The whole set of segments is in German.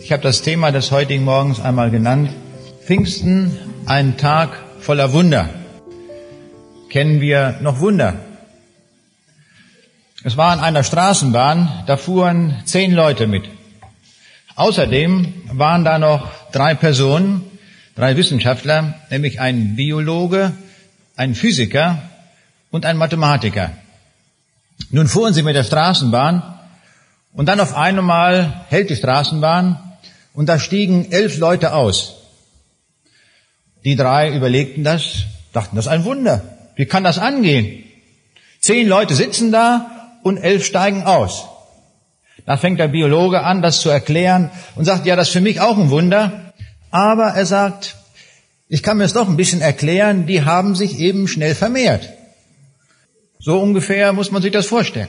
Ich habe das Thema des heutigen Morgens einmal genannt. Pfingsten, ein Tag voller Wunder. Kennen wir noch Wunder? Es war in einer Straßenbahn, da fuhren 10 Leute mit. Außerdem waren da noch 3 Personen, 3 Wissenschaftler, nämlich ein Biologe, ein Physiker und ein Mathematiker. Nun fuhren sie mit der Straßenbahn und dann auf einmal hält die Straßenbahn und da stiegen 11 Leute aus. Die 3 überlegten das, dachten, das ist ein Wunder. Wie kann das angehen? 10 Leute sitzen da und 11 steigen aus. Da fängt der Biologe an, das zu erklären und sagt, ja, das ist für mich auch ein Wunder. Aber er sagt, ich kann mir es doch ein bisschen erklären, die haben sich eben schnell vermehrt. So ungefähr muss man sich das vorstellen.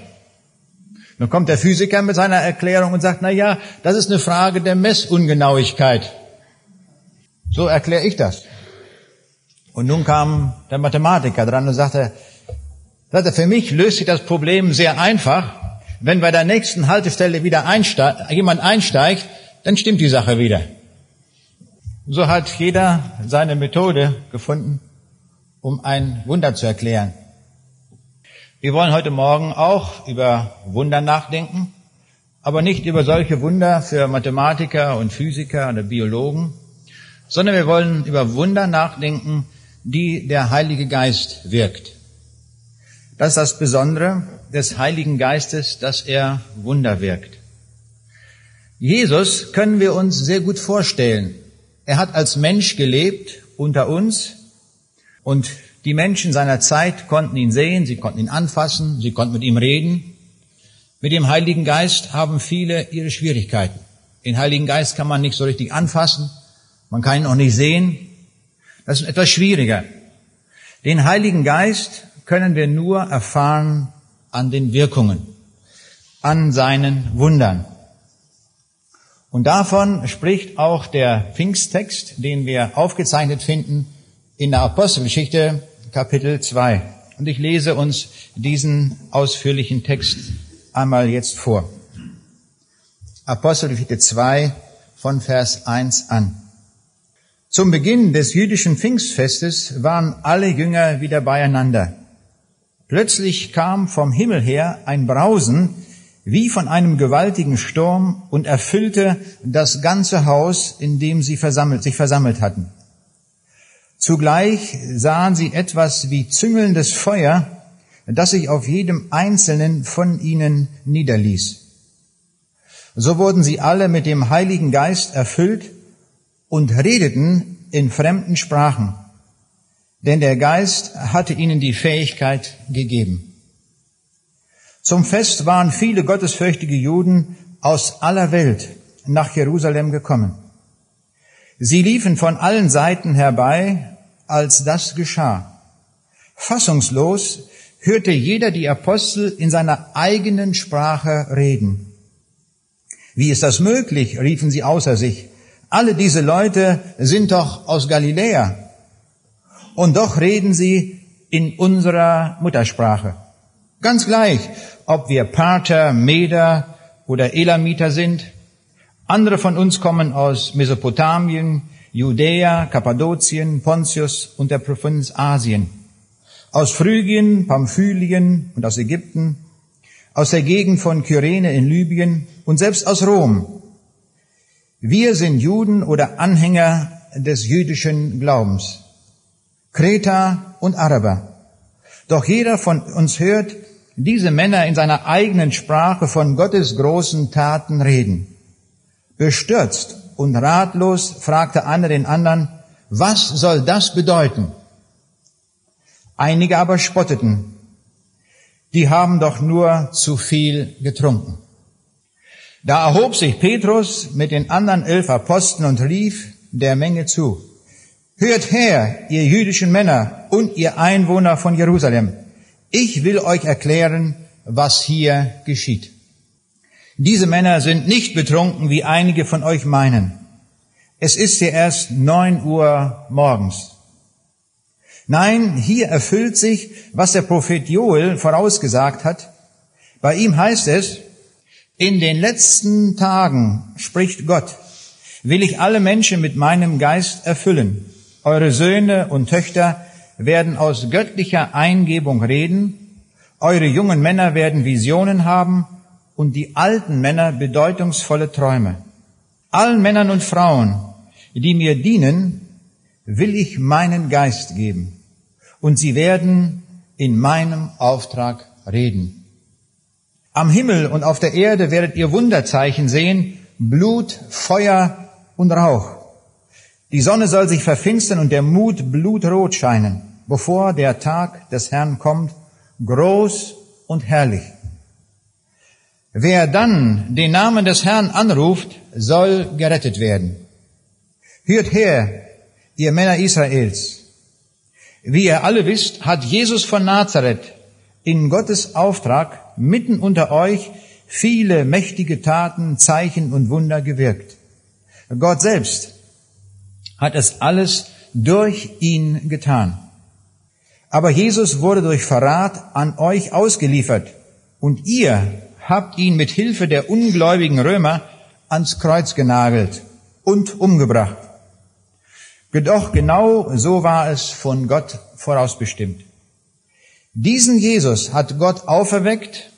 Dann kommt der Physiker mit seiner Erklärung und sagt, na ja, das ist eine Frage der Messungenauigkeit. So erkläre ich das. Und nun kam der Mathematiker dran und sagte, für mich löst sich das Problem sehr einfach. Wenn bei der nächsten Haltestelle wieder jemand einsteigt, dann stimmt die Sache wieder. So hat jeder seine Methode gefunden, um ein Wunder zu erklären. Wir wollen heute Morgen auch über Wunder nachdenken, aber nicht über solche Wunder für Mathematiker und Physiker oder Biologen, sondern wir wollen über Wunder nachdenken, die der Heilige Geist wirkt. Das ist das Besondere des Heiligen Geistes, dass er Wunder wirkt. Jesus können wir uns sehr gut vorstellen. Er hat als Mensch gelebt unter uns und die Menschen seiner Zeit konnten ihn sehen, sie konnten ihn anfassen, sie konnten mit ihm reden. Mit dem Heiligen Geist haben viele ihre Schwierigkeiten. Den Heiligen Geist kann man nicht so richtig anfassen, man kann ihn auch nicht sehen. Das ist etwas schwieriger. Den Heiligen Geist können wir nur erfahren an den Wirkungen, an seinen Wundern. Und davon spricht auch der Pfingsttext, den wir aufgezeichnet finden in der Apostelgeschichte, Kapitel 2. Und ich lese uns diesen ausführlichen Text einmal jetzt vor. Apostelgeschichte 2 von Vers 1 an. Zum Beginn des jüdischen Pfingstfestes waren alle Jünger wieder beieinander. Plötzlich kam vom Himmel her ein Brausen wie von einem gewaltigen Sturm und erfüllte das ganze Haus, in dem sie sich versammelt hatten. Zugleich sahen sie etwas wie züngelndes Feuer, das sich auf jedem Einzelnen von ihnen niederließ. So wurden sie alle mit dem Heiligen Geist erfüllt und redeten in fremden Sprachen, denn der Geist hatte ihnen die Fähigkeit gegeben. Zum Fest waren viele gottesfürchtige Juden aus aller Welt nach Jerusalem gekommen. Sie liefen von allen Seiten herbei, als das geschah. Fassungslos hörte jeder die Apostel in seiner eigenen Sprache reden. Wie ist das möglich? Riefen sie außer sich. Alle diese Leute sind doch aus Galiläa. Und doch reden sie in unserer Muttersprache. Ganz gleich, ob wir Parther, Meder oder Elamiter sind. Andere von uns kommen aus Mesopotamien, Judäa, Kappadokien, Pontius und der Provinz Asien, aus Phrygien, Pamphylien und aus Ägypten, aus der Gegend von Kyrene in Libyen und selbst aus Rom. Wir sind Juden oder Anhänger des jüdischen Glaubens, Kreter und Araber. Doch jeder von uns hört diese Männer in seiner eigenen Sprache von Gottes großen Taten reden. Bestürzt und ratlos fragte einer den anderen, was soll das bedeuten? Einige aber spotteten, die haben doch nur zu viel getrunken. Da erhob sich Petrus mit den anderen 11 Aposteln und rief der Menge zu, hört her, ihr jüdischen Männer und ihr Einwohner von Jerusalem, ich will euch erklären, was hier geschieht. Diese Männer sind nicht betrunken, wie einige von euch meinen. Es ist ja erst 9 Uhr morgens. Nein, hier erfüllt sich, was der Prophet Joel vorausgesagt hat. Bei ihm heißt es, in den letzten Tagen, spricht Gott, will ich alle Menschen mit meinem Geist erfüllen. Eure Söhne und Töchter werden aus göttlicher Eingebung reden, eure jungen Männer werden Visionen haben und die alten Männer bedeutungsvolle Träume. Allen Männern und Frauen, die mir dienen, will ich meinen Geist geben, und sie werden in meinem Auftrag reden. Am Himmel und auf der Erde werdet ihr Wunderzeichen sehen, Blut, Feuer und Rauch. Die Sonne soll sich verfinstern und der Mond blutrot scheinen, bevor der Tag des Herrn kommt, groß und herrlich. Wer dann den Namen des Herrn anruft, soll gerettet werden. Hört her, ihr Männer Israels. Wie ihr alle wisst, hat Jesus von Nazareth in Gottes Auftrag mitten unter euch viele mächtige Taten, Zeichen und Wunder gewirkt. Gott selbst hat es alles durch ihn getan. Aber Jesus wurde durch Verrat an euch ausgeliefert und ihr habt ihn mit Hilfe der ungläubigen Römer ans Kreuz genagelt und umgebracht. Doch genau so war es von Gott vorausbestimmt. Diesen Jesus hat Gott auferweckt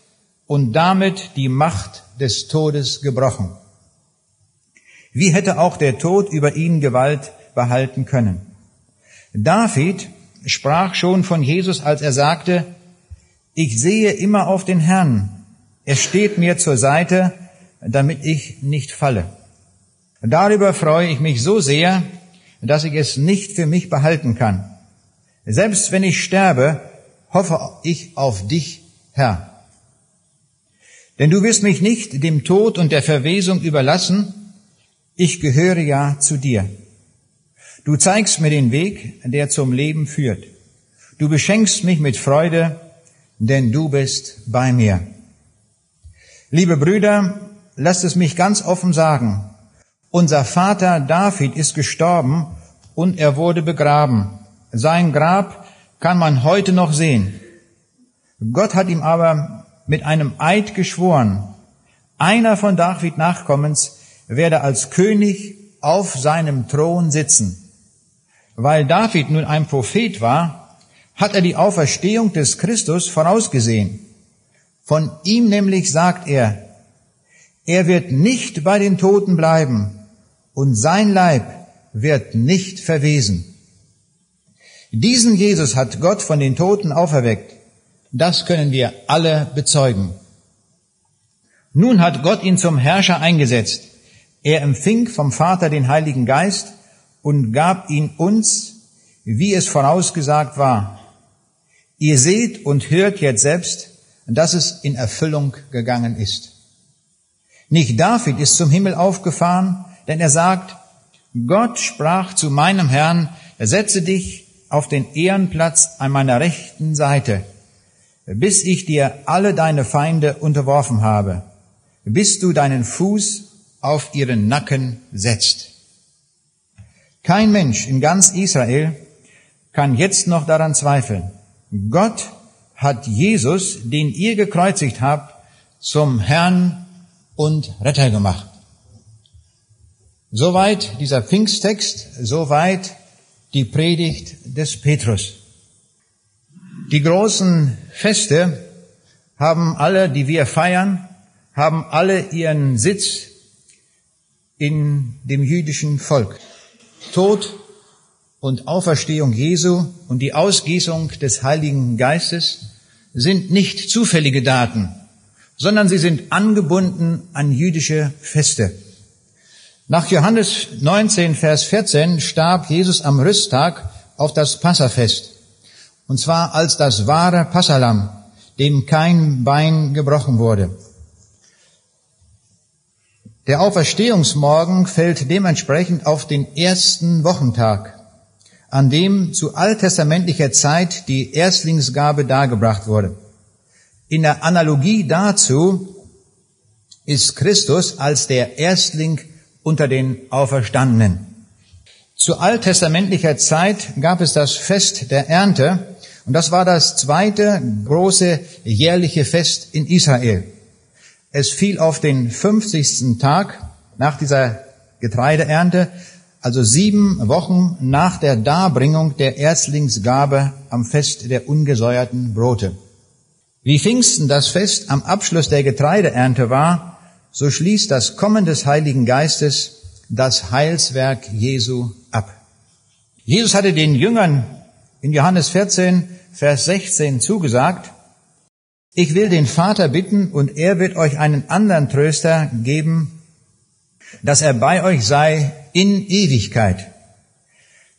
und damit die Macht des Todes gebrochen. Wie hätte auch der Tod über ihn Gewalt behalten können? David sprach schon von Jesus, als er sagte, ich sehe immer auf den Herrn, er steht mir zur Seite, damit ich nicht falle. Darüber freue ich mich so sehr, dass ich es nicht für mich behalten kann. Selbst wenn ich sterbe, hoffe ich auf dich, Herr. Denn du wirst mich nicht dem Tod und der Verwesung überlassen, ich gehöre ja zu dir. Du zeigst mir den Weg, der zum Leben führt. Du beschenkst mich mit Freude, denn du bist bei mir. Liebe Brüder, lasst es mich ganz offen sagen. Unser Vater David ist gestorben und er wurde begraben. Sein Grab kann man heute noch sehen. Gott hat ihm aber mit einem Eid geschworen, einer von David Nachkommens werde als König auf seinem Thron sitzen. Weil David nun ein Prophet war, hat er die Auferstehung des Christus vorausgesehen. Von ihm nämlich sagt er wird nicht bei den Toten bleiben und sein Leib wird nicht verwesen. Diesen Jesus hat Gott von den Toten auferweckt. Das können wir alle bezeugen. Nun hat Gott ihn zum Herrscher eingesetzt. Er empfing vom Vater den Heiligen Geist und gab ihn uns, wie es vorausgesagt war. Ihr seht und hört jetzt selbst, dass es in Erfüllung gegangen ist. Nicht David ist zum Himmel aufgefahren, denn er sagt, Gott sprach zu meinem Herrn, setze dich auf den Ehrenplatz an meiner rechten Seite, bis ich dir alle deine Feinde unterworfen habe, bis du deinen Fuß auf ihren Nacken setzt. Kein Mensch in ganz Israel kann jetzt noch daran zweifeln. Gott hat Jesus, den ihr gekreuzigt habt, zum Herrn und Retter gemacht. Soweit dieser Pfingsttext, soweit die Predigt des Petrus. Die großen Feste haben alle, die wir feiern, haben alle ihren Sitz in dem jüdischen Volk. Tod und Auferstehung Jesu und die Ausgießung des Heiligen Geistes sind nicht zufällige Daten, sondern sie sind angebunden an jüdische Feste. Nach Johannes 19, Vers 14 starb Jesus am Rüsttag auf das Passafest, und zwar als das wahre Passahlamm, dem kein Bein gebrochen wurde. Der Auferstehungsmorgen fällt dementsprechend auf den ersten Wochentag, an dem zu alttestamentlicher Zeit die Erstlingsgabe dargebracht wurde. In der Analogie dazu ist Christus als der Erstling unter den Auferstandenen. Zu alttestamentlicher Zeit gab es das Fest der Ernte, und das war das zweite große jährliche Fest in Israel. Es fiel auf den 50. Tag nach dieser Getreideernte, also 7 Wochen nach der Darbringung der Erstlingsgabe am Fest der ungesäuerten Brote. Wie Pfingsten das Fest am Abschluss der Getreideernte war, so schließt das Kommen des Heiligen Geistes das Heilswerk Jesu ab. Jesus hatte den Jüngern in Johannes 14, Vers 16 zugesagt: Ich will den Vater bitten, und er wird euch einen anderen Tröster geben, dass er bei euch sei in Ewigkeit.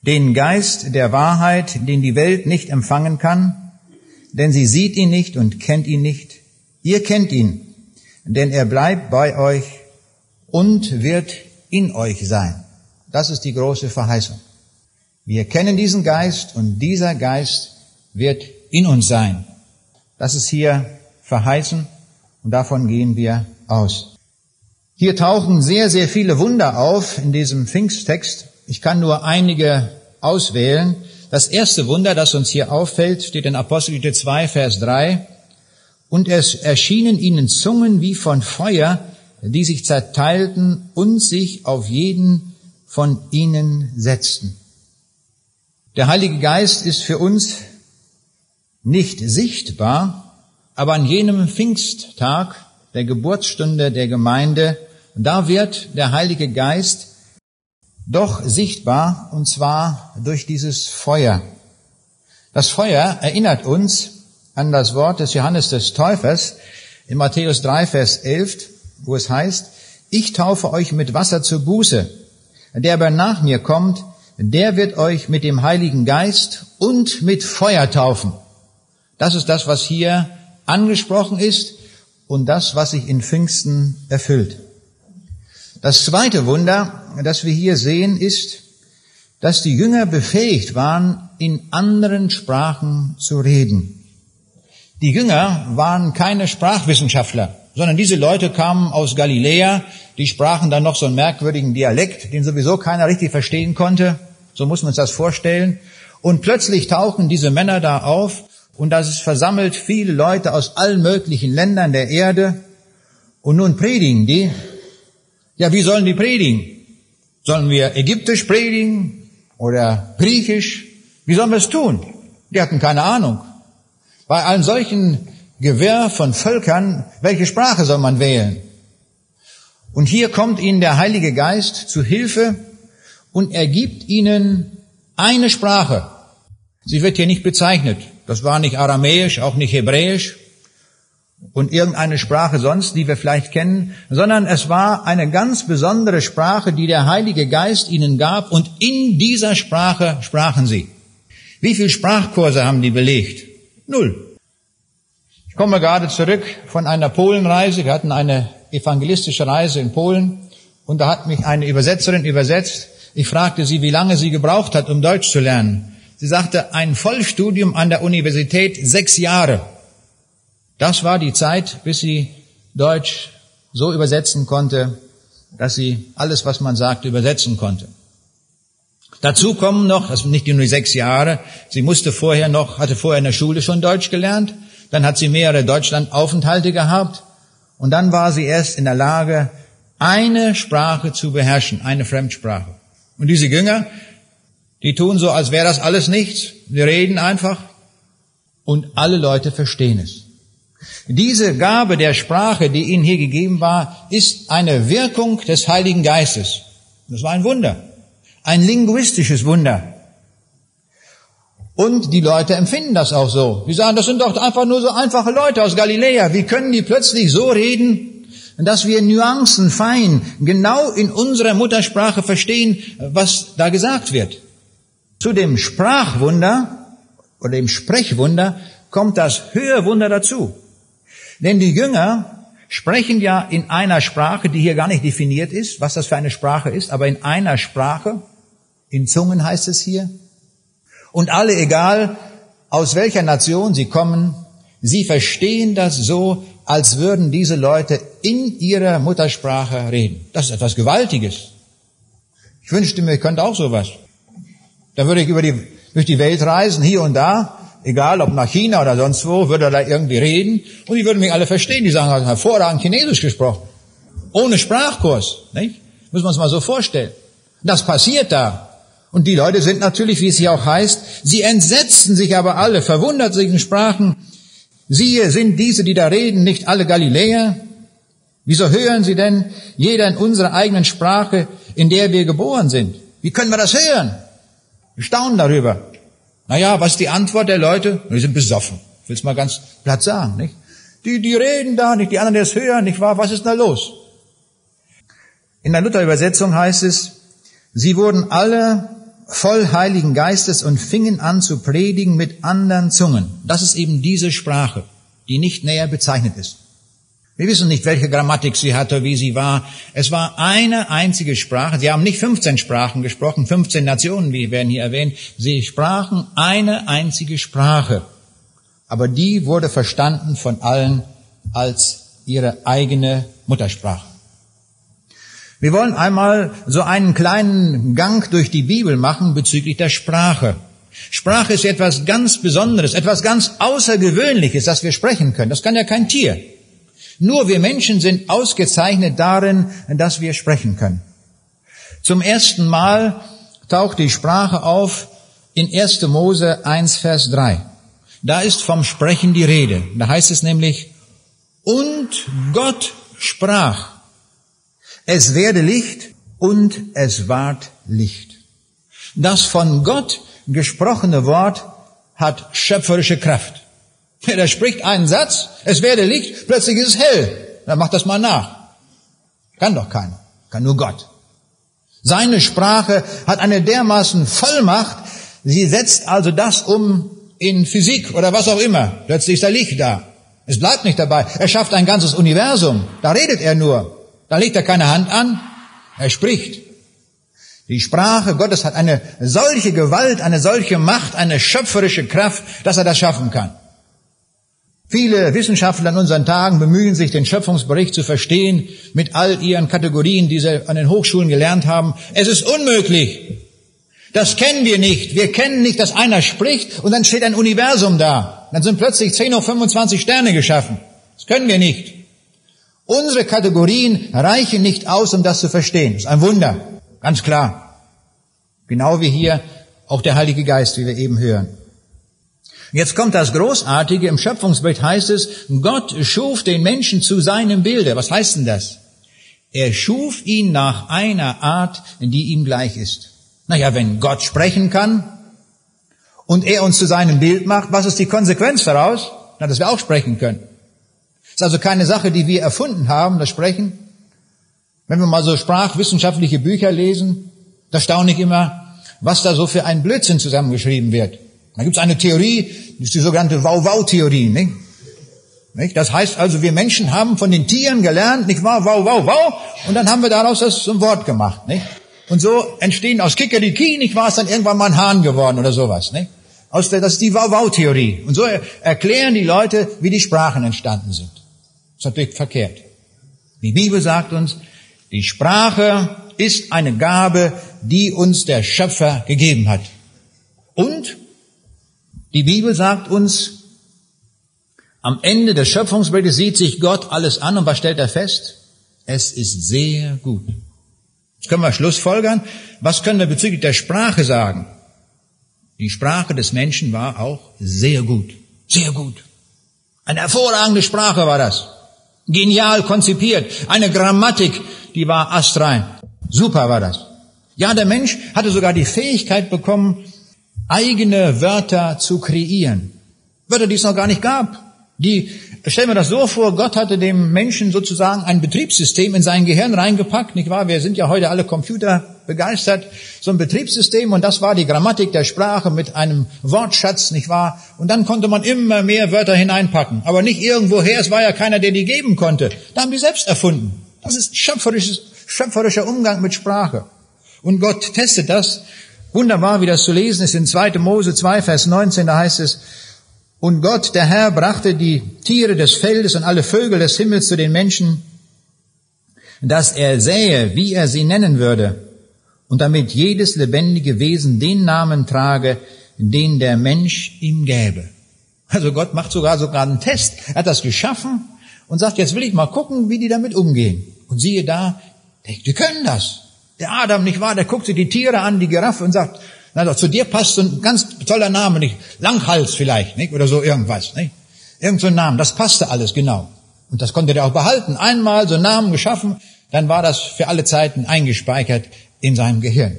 Den Geist der Wahrheit, den die Welt nicht empfangen kann, denn sie sieht ihn nicht und kennt ihn nicht. Ihr kennt ihn, denn er bleibt bei euch und wird in euch sein. Das ist die große Verheißung. Wir kennen diesen Geist und dieser Geist wird in uns sein. Das ist hier verheißen und davon gehen wir aus. Hier tauchen sehr, sehr viele Wunder auf in diesem Pfingsttext. Ich kann nur einige auswählen. Das erste Wunder, das uns hier auffällt, steht in Apostelgeschichte 2, Vers 3. Und es erschienen ihnen Zungen wie von Feuer, die sich zerteilten und sich auf jeden von ihnen setzten. Der Heilige Geist ist für uns nicht sichtbar, aber an jenem Pfingsttag, der Geburtsstunde der Gemeinde, da wird der Heilige Geist doch sichtbar, und zwar durch dieses Feuer. Das Feuer erinnert uns an das Wort des Johannes des Täufers in Matthäus 3, Vers 11, wo es heißt: Ich taufe euch mit Wasser zur Buße. Der aber nach mir kommt, der wird euch mit dem Heiligen Geist und mit Feuer taufen. Das ist das, was hier angesprochen ist und das, was sich in Pfingsten erfüllt. Das zweite Wunder, das wir hier sehen, ist, dass die Jünger befähigt waren, in anderen Sprachen zu reden. Die Jünger waren keine Sprachwissenschaftler, sondern diese Leute kamen aus Galiläa, die sprachen dann noch so einen merkwürdigen Dialekt, den sowieso keiner richtig verstehen konnte. So muss man sich das vorstellen. Und plötzlich tauchen diese Männer da auf und das ist versammelt viele Leute aus allen möglichen Ländern der Erde. Und nun predigen die. Ja, wie sollen die predigen? Sollen wir ägyptisch predigen oder griechisch? Wie sollen wir es tun? Die hatten keine Ahnung. Bei einem solchen Gewirr von Völkern, welche Sprache soll man wählen? Und hier kommt ihnen der Heilige Geist zu Hilfe und er gibt ihnen eine Sprache. Sie wird hier nicht bezeichnet. Das war nicht Aramäisch, auch nicht Hebräisch und irgendeine Sprache sonst, die wir vielleicht kennen, sondern es war eine ganz besondere Sprache, die der Heilige Geist ihnen gab, und in dieser Sprache sprachen sie. Wie viele Sprachkurse haben die belegt? 0. Ich komme gerade zurück von einer Polenreise. Wir hatten eine evangelistische Reise in Polen und da hat mich eine Übersetzerin übersetzt. Ich fragte sie, wie lange sie gebraucht hat, um Deutsch zu lernen. Sie sagte, ein Vollstudium an der Universität 6 Jahre. Das war die Zeit, bis sie Deutsch so übersetzen konnte, dass sie alles, was man sagte, übersetzen konnte. Dazu kommen noch, das sind nicht nur 6 Jahre, sie hatte vorher in der Schule schon Deutsch gelernt, dann hat sie mehrere Deutschlandaufenthalte gehabt und dann war sie erst in der Lage, eine Sprache zu beherrschen, eine Fremdsprache. Und diese Jünger, die tun so, als wäre das alles nichts. Die reden einfach und alle Leute verstehen es. Diese Gabe der Sprache, die ihnen hier gegeben war, ist eine Wirkung des Heiligen Geistes. Das war ein Wunder, ein linguistisches Wunder. Und die Leute empfinden das auch so. Die sagen, das sind doch einfach nur so einfache Leute aus Galiläa. Wie können die plötzlich so reden, dass wir Nuancen fein genau in unserer Muttersprache verstehen, was da gesagt wird? Zu dem Sprachwunder oder dem Sprechwunder kommt das Hörwunder dazu. Denn die Jünger sprechen ja in einer Sprache, die hier gar nicht definiert ist, was das für eine Sprache ist, aber in einer Sprache, in Zungen heißt es hier. Und alle, egal aus welcher Nation sie kommen, sie verstehen das so, als würden diese Leute in ihrer Muttersprache reden. Das ist etwas Gewaltiges. Ich wünschte mir, ich könnte auch sowas. Da würde ich durch die Welt reisen, hier und da, egal ob nach China oder sonst wo, würde da irgendwie reden und die würden mich alle verstehen. Die sagen, hervorragend Chinesisch gesprochen. Ohne Sprachkurs, nicht? Müssen wir uns mal so vorstellen. Das passiert da. Und die Leute sind natürlich, wie es hier auch heißt, sie entsetzten sich aber alle, verwundert sich und sprachen, siehe, sind diese, die da reden, nicht alle Galiläer? Wieso hören sie denn jeder in unserer eigenen Sprache, in der wir geboren sind? Wie können wir das hören? Wir staunen darüber. Naja, was ist die Antwort der Leute? Die sind besoffen. Ich will es mal ganz platt sagen, nicht? Die reden da, nicht die anderen, die es hören, nicht wahr? Was ist da los? In der Luther-Übersetzung heißt es, sie wurden alle voll Heiligen Geistes und fingen an zu predigen mit anderen Zungen. Das ist eben diese Sprache, die nicht näher bezeichnet ist. Wir wissen nicht, welche Grammatik sie hatte, wie sie war. Es war eine einzige Sprache. Sie haben nicht 15 Sprachen gesprochen, 15 Nationen, wie werden hier erwähnt. Sie sprachen eine einzige Sprache. Aber die wurde verstanden von allen als ihre eigene Muttersprache. Wir wollen einmal so einen kleinen Gang durch die Bibel machen bezüglich der Sprache. Sprache ist etwas ganz Besonderes, etwas ganz Außergewöhnliches, das wir sprechen können. Das kann ja kein Tier. Nur wir Menschen sind ausgezeichnet darin, dass wir sprechen können. Zum ersten Mal taucht die Sprache auf in 1. Mose 1, Vers 3. Da ist vom Sprechen die Rede. Da heißt es nämlich, und Gott sprach, es werde Licht und es ward Licht. Das von Gott gesprochene Wort hat schöpferische Kraft. Der spricht einen Satz, es werde Licht, plötzlich ist es hell. Dann macht das mal nach. Kann doch keiner, kann nur Gott. Seine Sprache hat eine dermaßen Vollmacht, sie setzt also das um in Physik oder was auch immer. Plötzlich ist da Licht da. Es bleibt nicht dabei. Er schafft ein ganzes Universum. Da redet er nur. Da legt er keine Hand an. Er spricht. Die Sprache Gottes hat eine solche Gewalt, eine solche Macht, eine schöpferische Kraft, dass er das schaffen kann. Viele Wissenschaftler in unseren Tagen bemühen sich, den Schöpfungsbericht zu verstehen mit all ihren Kategorien, die sie an den Hochschulen gelernt haben. Es ist unmöglich. Das kennen wir nicht. Wir kennen nicht, dass einer spricht und dann steht ein Universum da. Dann sind plötzlich 10 hoch 25 Sterne geschaffen. Das können wir nicht. Unsere Kategorien reichen nicht aus, um das zu verstehen. Das ist ein Wunder. Ganz klar. Genau wie hier auch der Heilige Geist, wie wir eben hören. Jetzt kommt das Großartige. Im Schöpfungsbericht heißt es, Gott schuf den Menschen zu seinem Bilde. Was heißt denn das? Er schuf ihn nach einer Art, die ihm gleich ist. Naja, wenn Gott sprechen kann und er uns zu seinem Bild macht, was ist die Konsequenz daraus? Na, dass wir auch sprechen können. Das ist also keine Sache, die wir erfunden haben, das Sprechen. Wenn wir mal so sprachwissenschaftliche Bücher lesen, da staune ich immer, was da so für ein Blödsinn zusammengeschrieben wird. Da gibt es eine Theorie, das ist die sogenannte Wow-Wow-Theorie. Nicht? Das heißt also, wir Menschen haben von den Tieren gelernt, nicht wahr? Wow, wow, wow. Und dann haben wir daraus das zum Wort gemacht. Nicht? Und so entstehen aus Kikeriki, nicht wahr, ist dann irgendwann mal ein Hahn geworden oder sowas. Nicht? Das ist die Wow-Wow-Theorie. Und so erklären die Leute, wie die Sprachen entstanden sind. Das ist natürlich verkehrt. Die Bibel sagt uns, die Sprache ist eine Gabe, die uns der Schöpfer gegeben hat. Und die Bibel sagt uns, am Ende des Schöpfungsberichtes sieht sich Gott alles an und was stellt er fest? Es ist sehr gut. Jetzt können wir schlussfolgern. Was können wir bezüglich der Sprache sagen? Die Sprache des Menschen war auch sehr gut. Sehr gut. Eine hervorragende Sprache war das. Genial konzipiert. Eine Grammatik, die war astrein. Super war das. Ja, der Mensch hatte sogar die Fähigkeit bekommen, eigene Wörter zu kreieren. Wörter, die es noch gar nicht gab. Stellen wir das so vor, Gott hatte dem Menschen sozusagen ein Betriebssystem in sein Gehirn reingepackt, nicht wahr? Wir sind ja heute alle Computer begeistert. So ein Betriebssystem, und das war die Grammatik der Sprache mit einem Wortschatz, nicht wahr? Und dann konnte man immer mehr Wörter hineinpacken. Aber nicht irgendwoher, es war ja keiner, der die geben konnte. Da haben die selbst erfunden. Das ist schöpferischer Umgang mit Sprache. Und Gott testet das. Wunderbar, wie das zu lesen ist in 2. Mose 2, Vers 19, da heißt es, und Gott, der Herr, brachte die Tiere des Feldes und alle Vögel des Himmels zu den Menschen, dass er sähe, wie er sie nennen würde, und damit jedes lebendige Wesen den Namen trage, den der Mensch ihm gäbe. Also Gott macht sogar einen Test. Er hat das geschaffen und sagt, jetzt will ich mal gucken, wie die damit umgehen. Und siehe da, Die können das. Der Adam, nicht wahr, der guckt sich die Tiere an, die Giraffe und sagt, na doch, zu dir passt so ein ganz toller Name, nicht? Langhals vielleicht, nicht? Oder so irgendwas, nicht? Irgend so ein Name, das passte alles genau. Und das konnte der auch behalten. Einmal so einen Namen geschaffen, dann war das für alle Zeiten eingespeichert in seinem Gehirn.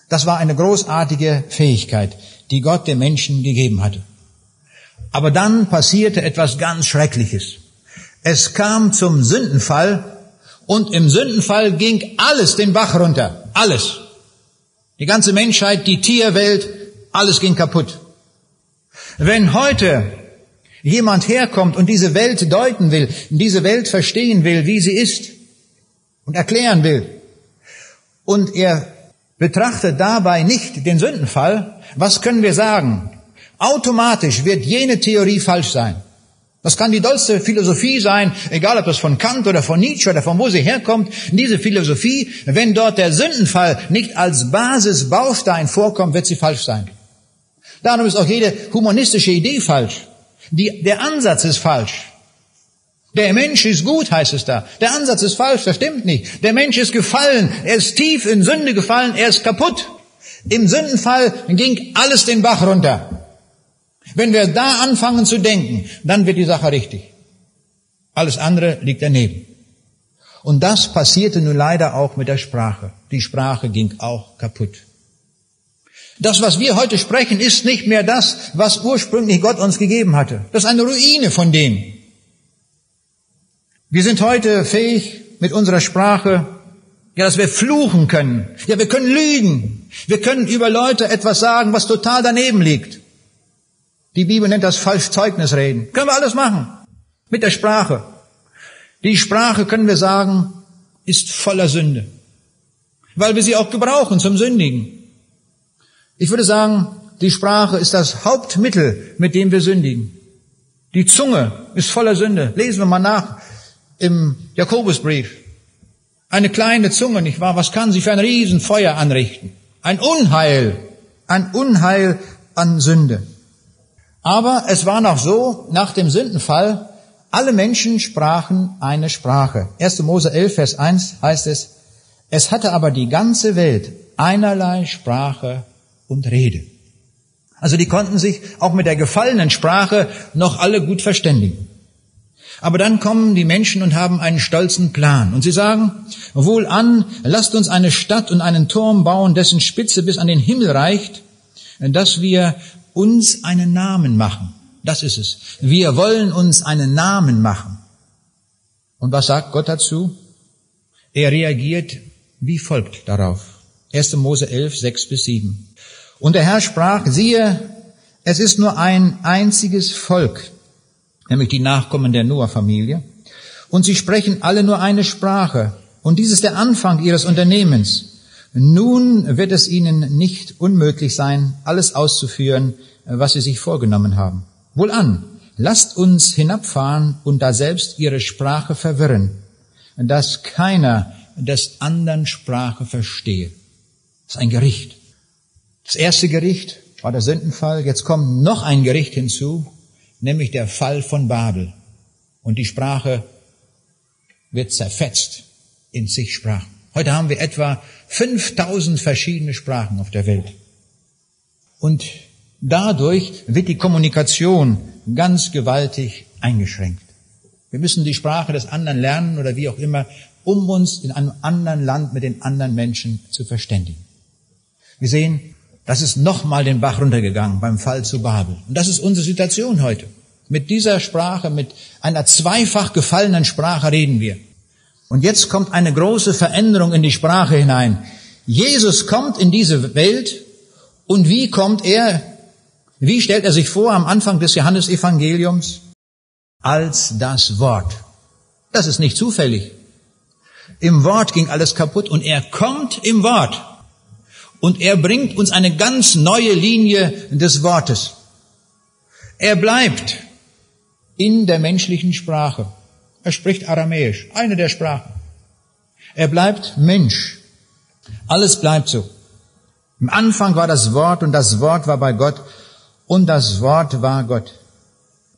Das war eine großartige Fähigkeit, die Gott dem Menschen gegeben hatte. Aber dann passierte etwas ganz Schreckliches. Es kam zum Sündenfall und im Sündenfall ging alles den Bach runter. Alles. Die ganze Menschheit, die Tierwelt, alles ging kaputt. Wenn heute jemand herkommt und diese Welt deuten will, diese Welt verstehen will, wie sie ist und erklären will, und er betrachtet dabei nicht den Sündenfall, was können wir sagen? Automatisch wird jene Theorie falsch sein. Das kann die dollste Philosophie sein, egal ob das von Kant oder von Nietzsche oder von wo sie herkommt. Diese Philosophie, wenn dort der Sündenfall nicht als Basisbaustein vorkommt, wird sie falsch sein. Darum ist auch jede humanistische Idee falsch. Der Ansatz ist falsch. Der Mensch ist gut, heißt es da. Der Ansatz ist falsch, das stimmt nicht. Der Mensch ist gefallen, er ist tief in Sünde gefallen, er ist kaputt. Im Sündenfall ging alles den Bach runter. Wenn wir da anfangen zu denken, dann wird die Sache richtig. Alles andere liegt daneben. Und das passierte nun leider auch mit der Sprache. Die Sprache ging auch kaputt. Das, was wir heute sprechen, ist nicht mehr das, was ursprünglich Gott uns gegeben hatte. Das ist eine Ruine von dem. Wir sind heute fähig, mit unserer Sprache, ja, dass wir fluchen können. Ja, wir können lügen. Wir können über Leute etwas sagen, was total daneben liegt. Die Bibel nennt das Falschzeugnisreden. Können wir alles machen. Mit der Sprache. Die Sprache, können wir sagen, ist voller Sünde. Weil wir sie auch gebrauchen zum Sündigen. Ich würde sagen, die Sprache ist das Hauptmittel, mit dem wir sündigen. Die Zunge ist voller Sünde. Lesen wir mal nach im Jakobusbrief. Eine kleine Zunge, nicht wahr? Was kann sie für ein Riesenfeuer anrichten? Ein Unheil an Sünde. Aber es war noch so, nach dem Sündenfall, alle Menschen sprachen eine Sprache. 1. Mose 11, Vers 1 heißt es, es hatte aber die ganze Welt einerlei Sprache und Rede. Also die konnten sich auch mit der gefallenen Sprache noch alle gut verständigen. Aber dann kommen die Menschen und haben einen stolzen Plan. Und sie sagen, wohlan, lasst uns eine Stadt und einen Turm bauen, dessen Spitze bis an den Himmel reicht, dass wir uns einen Namen machen. Das ist es. Wir wollen uns einen Namen machen. Und was sagt Gott dazu? Er reagiert wie folgt darauf. 1. Mose 11, 6 bis 7. Und der Herr sprach, siehe, es ist nur ein einziges Volk, nämlich die Nachkommen der Noah-Familie, und sie sprechen alle nur eine Sprache. Und dies ist der Anfang ihres Unternehmens. Nun wird es ihnen nicht unmöglich sein, alles auszuführen, was sie sich vorgenommen haben. Wohlan, lasst uns hinabfahren und da selbst ihre Sprache verwirren, dass keiner des anderen Sprache verstehe. Das ist ein Gericht. Das erste Gericht war der Sündenfall. Jetzt kommt noch ein Gericht hinzu, nämlich der Fall von Babel. Und die Sprache wird zerfetzt in zig Sprachen. Heute haben wir etwa 5000 verschiedene Sprachen auf der Welt. Und dadurch wird die Kommunikation ganz gewaltig eingeschränkt. Wir müssen die Sprache des anderen lernen oder wie auch immer, um uns in einem anderen Land mit den anderen Menschen zu verständigen. Wir sehen, das ist nochmal den Bach runtergegangen beim Fall zu Babel. Und das ist unsere Situation heute. Mit dieser Sprache, mit einer zweifach gefallenen Sprache reden wir. Und jetzt kommt eine große Veränderung in die Sprache hinein. Jesus kommt in diese Welt und wie kommt er? Wie stellt er sich vor am Anfang des Johannesevangeliums? Als das Wort. Das ist nicht zufällig. Im Wort ging alles kaputt und er kommt im Wort. Und er bringt uns eine ganz neue Linie des Wortes. Er bleibt in der menschlichen Sprache. Er spricht Aramäisch, eine der Sprachen. Er bleibt Mensch. Alles bleibt so. Im Anfang war das Wort und das Wort war bei Gott und das Wort war Gott.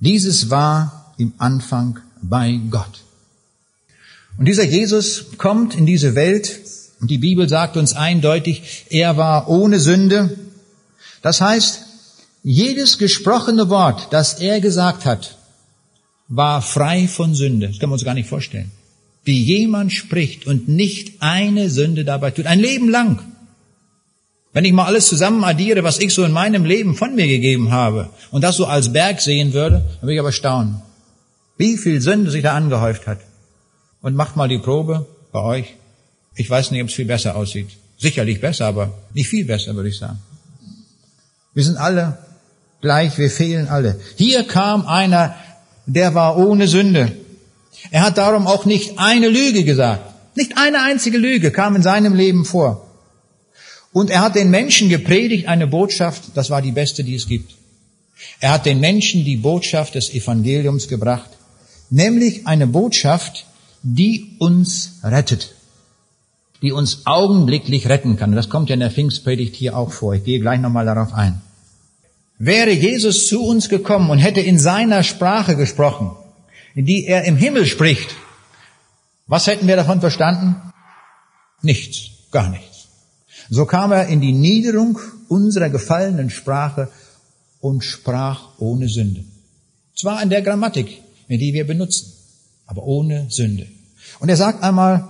Dieses war im Anfang bei Gott. Und dieser Jesus kommt in diese Welt und die Bibel sagt uns eindeutig, er war ohne Sünde. Das heißt, jedes gesprochene Wort, das er gesagt hat, war frei von Sünde. Das können wir uns gar nicht vorstellen. Wie jemand spricht und nicht eine Sünde dabei tut. Ein Leben lang. Wenn ich mal alles zusammen addiere, was ich so in meinem Leben von mir gegeben habe und das so als Berg sehen würde, dann würde ich aber staunen, wie viel Sünde sich da angehäuft hat. Und macht mal die Probe bei euch. Ich weiß nicht, ob es viel besser aussieht. Sicherlich besser, aber nicht viel besser, würde ich sagen. Wir sind alle gleich, wir fehlen alle. Hier kam einer, der war ohne Sünde. Er hat darum auch nicht eine Lüge gesagt. Nicht eine einzige Lüge kam in seinem Leben vor. Und er hat den Menschen gepredigt, eine Botschaft, das war die beste, die es gibt. Er hat den Menschen die Botschaft des Evangeliums gebracht, nämlich eine Botschaft, die uns rettet, die uns augenblicklich retten kann. Und das kommt ja in der Pfingstpredigt hier auch vor. Ich gehe gleich nochmal darauf ein. Wäre Jesus zu uns gekommen und hätte in seiner Sprache gesprochen, in die er im Himmel spricht, was hätten wir davon verstanden? Nichts, gar nichts. So kam er in die Niederung unserer gefallenen Sprache und sprach ohne Sünde. Zwar in der Grammatik, die wir benutzen, aber ohne Sünde. Und er sagt einmal,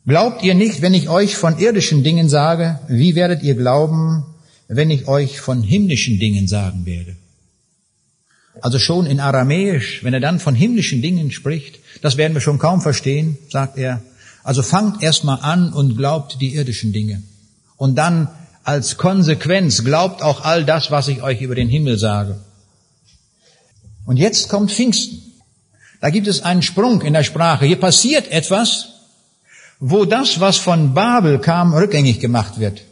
glaubt ihr nicht, wenn ich euch von irdischen Dingen sage, wie werdet ihr glauben, wenn ich euch von himmlischen Dingen sagen werde? Also schon in Aramäisch, wenn er dann von himmlischen Dingen spricht, das werden wir schon kaum verstehen, sagt er. Also fangt erstmal an und glaubt die irdischen Dinge. Und dann als Konsequenz glaubt auch all das, was ich euch über den Himmel sage. Und jetzt kommt Pfingsten. Da gibt es einen Sprung in der Sprache. Hier passiert etwas, wo das, was von Babel kam, rückgängig gemacht wird.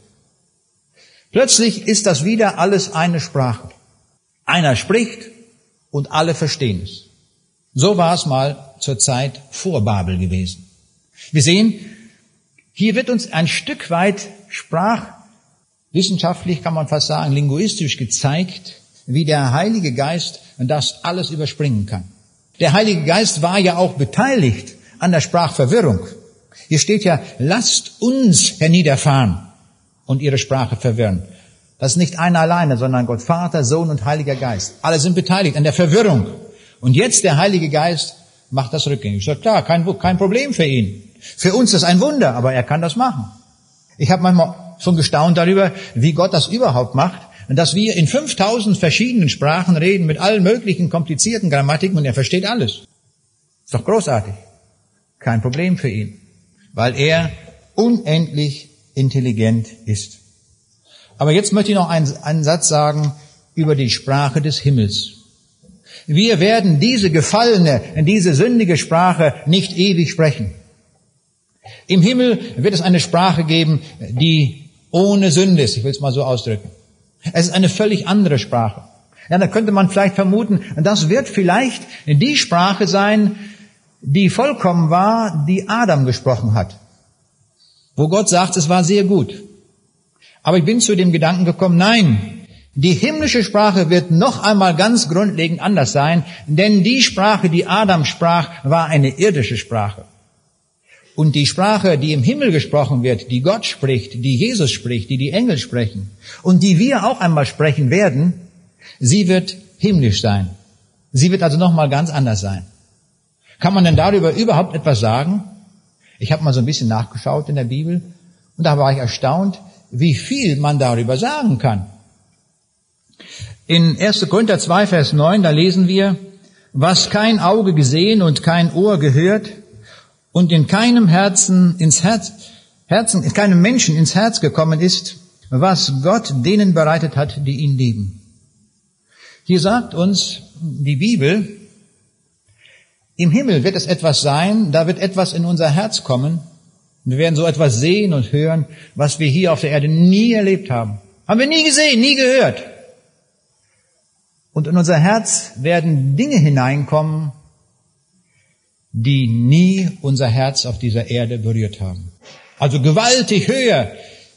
Plötzlich ist das wieder alles eine Sprache. Einer spricht und alle verstehen es. So war es mal zur Zeit vor Babel gewesen. Wir sehen, hier wird uns ein Stück weit sprachwissenschaftlich, kann man fast sagen, linguistisch gezeigt, wie der Heilige Geist das alles überspringen kann. Der Heilige Geist war ja auch beteiligt an der Sprachverwirrung. Hier steht ja, lasst uns herniederfahren und ihre Sprache verwirren. Das ist nicht einer alleine, sondern Gott Vater, Sohn und Heiliger Geist. Alle sind beteiligt an der Verwirrung. Und jetzt der Heilige Geist macht das rückgängig. Ich sage, klar, kein Problem für ihn. Für uns ist ein Wunder, aber er kann das machen. Ich habe manchmal schon gestaunt darüber, wie Gott das überhaupt macht, dass wir in 5000 verschiedenen Sprachen reden, mit allen möglichen komplizierten Grammatiken und er versteht alles. Ist doch großartig. Kein Problem für ihn, weil er unendlich intelligent ist. Aber jetzt möchte ich noch einen Satz sagen über die Sprache des Himmels. Wir werden diese gefallene, diese sündige Sprache nicht ewig sprechen. Im Himmel wird es eine Sprache geben, die ohne Sünde ist. Ich will es mal so ausdrücken. Es ist eine völlig andere Sprache. Ja, da könnte man vielleicht vermuten, das wird vielleicht die Sprache sein, die vollkommen war, die Adam gesprochen hat. Wo Gott sagt, es war sehr gut. Aber ich bin zu dem Gedanken gekommen, nein, die himmlische Sprache wird noch einmal ganz grundlegend anders sein, denn die Sprache, die Adam sprach, war eine irdische Sprache. Und die Sprache, die im Himmel gesprochen wird, die Gott spricht, die Jesus spricht, die Engel sprechen und die wir auch einmal sprechen werden, sie wird himmlisch sein. Sie wird also nochmal ganz anders sein. Kann man denn darüber überhaupt etwas sagen? Ich habe mal so ein bisschen nachgeschaut in der Bibel und da war ich erstaunt, wie viel man darüber sagen kann. In 1. Korinther 2, Vers 9, da lesen wir, was kein Auge gesehen und kein Ohr gehört, und in keinem Menschen ins Herz gekommen ist, was Gott denen bereitet hat, die ihn lieben. Hier sagt uns die Bibel, im Himmel wird es etwas sein, da wird etwas in unser Herz kommen. Wir werden so etwas sehen und hören, was wir hier auf der Erde nie erlebt haben. Haben wir nie gesehen, nie gehört. Und in unser Herz werden Dinge hineinkommen, die nie unser Herz auf dieser Erde berührt haben. Also gewaltig höher,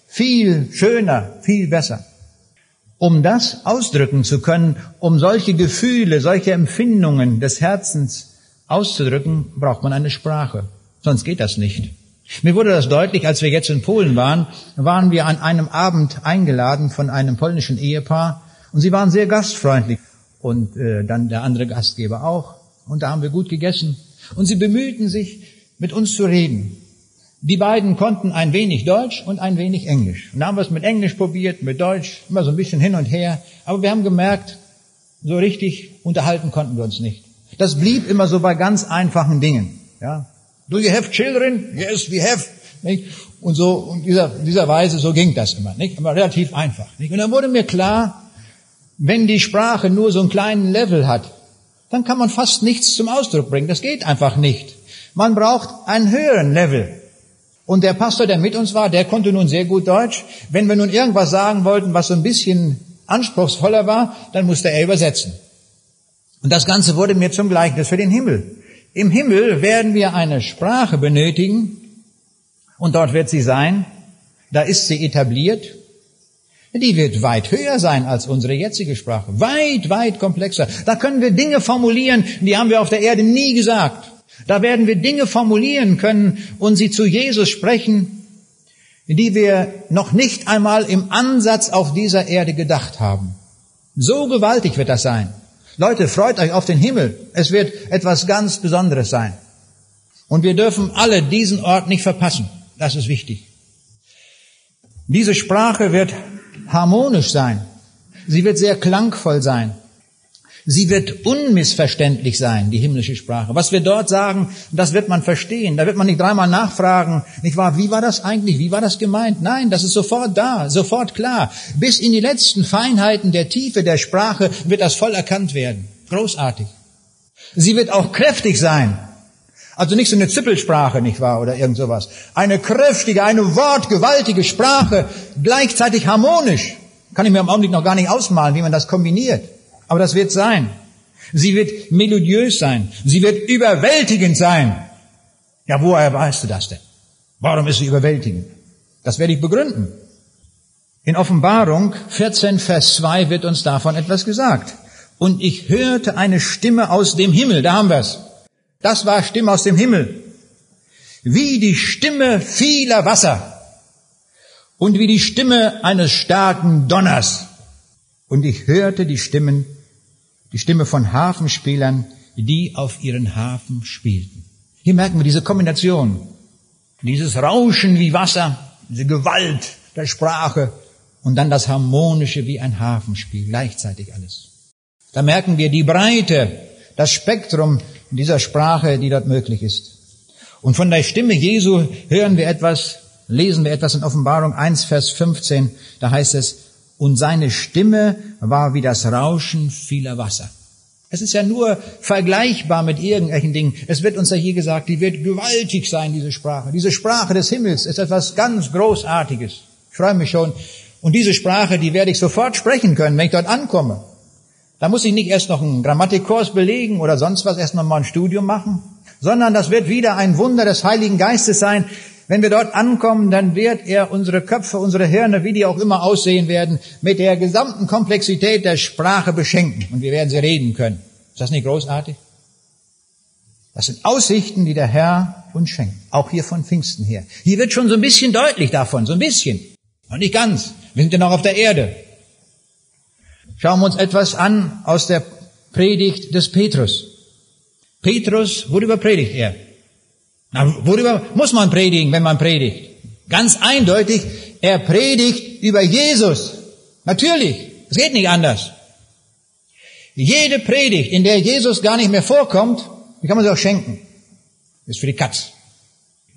viel schöner, viel besser. Um das ausdrücken zu können, um solche Gefühle, solche Empfindungen des Herzens auszudrücken, braucht man eine Sprache. Sonst geht das nicht. Mir wurde das deutlich, als wir jetzt in Polen waren wir an einem Abend eingeladen von einem polnischen Ehepaar und sie waren sehr gastfreundlich und dann der andere Gastgeber auch und da haben wir gut gegessen und sie bemühten sich, mit uns zu reden. Die beiden konnten ein wenig Deutsch und ein wenig Englisch. Und da haben wir es mit Englisch probiert, mit Deutsch, immer so ein bisschen hin und her. Aber wir haben gemerkt, so richtig unterhalten konnten wir uns nicht. Das blieb immer so bei ganz einfachen Dingen. Ja. Do you have children? Yes, we have. Nicht? Und so, in dieser Weise, so ging das immer. Nicht? Immer relativ einfach. Nicht? Und dann wurde mir klar, wenn die Sprache nur so einen kleinen Level hat, dann kann man fast nichts zum Ausdruck bringen. Das geht einfach nicht. Man braucht einen höheren Level. Und der Pastor, der mit uns war, der konnte nun sehr gut Deutsch. Wenn wir nun irgendwas sagen wollten, was so ein bisschen anspruchsvoller war, dann musste er übersetzen. Und das Ganze wurde mir zum Gleichnis für den Himmel. Im Himmel werden wir eine Sprache benötigen und dort wird sie sein, da ist sie etabliert. Die wird weit höher sein als unsere jetzige Sprache. Weit, weit komplexer. Da können wir Dinge formulieren, die haben wir auf der Erde nie gesagt. Da werden wir Dinge formulieren können und sie zu Jesus sprechen, die wir noch nicht einmal im Ansatz auf dieser Erde gedacht haben. So gewaltig wird das sein. Leute, freut euch auf den Himmel. Es wird etwas ganz Besonderes sein. Und wir dürfen alle diesen Ort nicht verpassen. Das ist wichtig. Diese Sprache wird harmonisch sein. Sie wird sehr klangvoll sein. Sie wird unmissverständlich sein, die himmlische Sprache. Was wir dort sagen, das wird man verstehen. Da wird man nicht dreimal nachfragen, nicht wahr? Wie war das eigentlich? Wie war das gemeint? Nein, das ist sofort da, sofort klar. Bis in die letzten Feinheiten der Tiefe der Sprache wird das voll erkannt werden. Großartig. Sie wird auch kräftig sein. Also nicht so eine Zippelsprache, nicht wahr? Oder irgend sowas. Eine kräftige, eine wortgewaltige Sprache, gleichzeitig harmonisch. Kann ich mir im Augenblick noch gar nicht ausmalen, wie man das kombiniert. Aber das wird sein. Sie wird melodiös sein. Sie wird überwältigend sein. Ja, woher weißt du das denn? Warum ist sie überwältigend? Das werde ich begründen. In Offenbarung 14, Vers 2 wird uns davon etwas gesagt. Und ich hörte eine Stimme aus dem Himmel. Da haben wir es. Das war Stimme aus dem Himmel. Wie die Stimme vieler Wasser. Und wie die Stimme eines starken Donners. Und ich hörte die Stimme von Harfenspielern, die auf ihren Harfen spielten. Hier merken wir diese Kombination, dieses Rauschen wie Wasser, diese Gewalt der Sprache und dann das Harmonische wie ein Harfenspiel, gleichzeitig alles. Da merken wir die Breite, das Spektrum dieser Sprache, die dort möglich ist. Und von der Stimme Jesu lesen wir etwas in Offenbarung 1, Vers 15, da heißt es, und seine Stimme war wie das Rauschen vieler Wasser. Es ist ja nur vergleichbar mit irgendwelchen Dingen. Es wird uns ja hier gesagt, die wird gewaltig sein, diese Sprache. Diese Sprache des Himmels ist etwas ganz Großartiges. Ich freue mich schon. Und diese Sprache, die werde ich sofort sprechen können, wenn ich dort ankomme. Da muss ich nicht erst noch einen Grammatikkurs belegen oder sonst was, erst noch mal ein Studium machen, sondern das wird wieder ein Wunder des Heiligen Geistes sein. Wenn wir dort ankommen, dann wird er unsere Köpfe, unsere Hirne, wie die auch immer aussehen werden, mit der gesamten Komplexität der Sprache beschenken. Und wir werden sie reden können. Ist das nicht großartig? Das sind Aussichten, die der Herr uns schenkt. Auch hier von Pfingsten her. Hier wird schon so ein bisschen deutlich davon, so ein bisschen. Und nicht ganz. Wir sind ja noch auf der Erde. Schauen wir uns etwas an aus der Predigt des Petrus. Petrus, worüber predigt er? Na, worüber muss man predigen, wenn man predigt? Ganz eindeutig, er predigt über Jesus. Natürlich, es geht nicht anders. Jede Predigt, in der Jesus gar nicht mehr vorkommt, die kann man sich auch schenken. Ist für die Katz.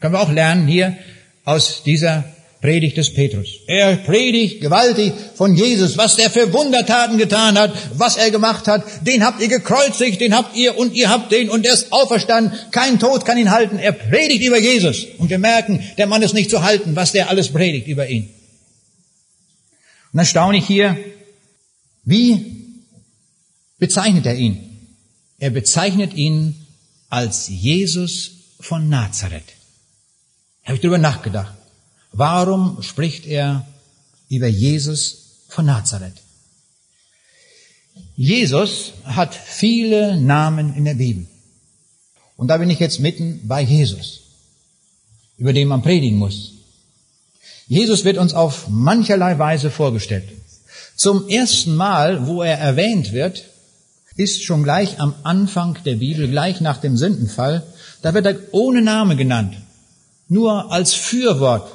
Können wir auch lernen hier aus dieser Predigt des Petrus. Er predigt gewaltig von Jesus, was der für Wundertaten getan hat, was er gemacht hat. Den habt ihr gekreuzigt, den habt ihr und ihr habt den und er ist auferstanden. Kein Tod kann ihn halten. Er predigt über Jesus. Und wir merken, der Mann ist nicht zu halten, was der alles predigt über ihn. Und dann staune ich hier, wie bezeichnet er ihn? Er bezeichnet ihn als Jesus von Nazareth. Da habe ich drüber nachgedacht. Warum spricht er über Jesus von Nazareth? Jesus hat viele Namen in der Bibel. Und da bin ich jetzt mitten bei Jesus. über den man predigen muss. Jesus wird uns auf mancherlei Weise vorgestellt. Zum ersten Mal, wo er erwähnt wird, ist schon gleich am Anfang der Bibel, gleich nach dem Sündenfall. Da wird er ohne Name genannt. Nur als Fürwort,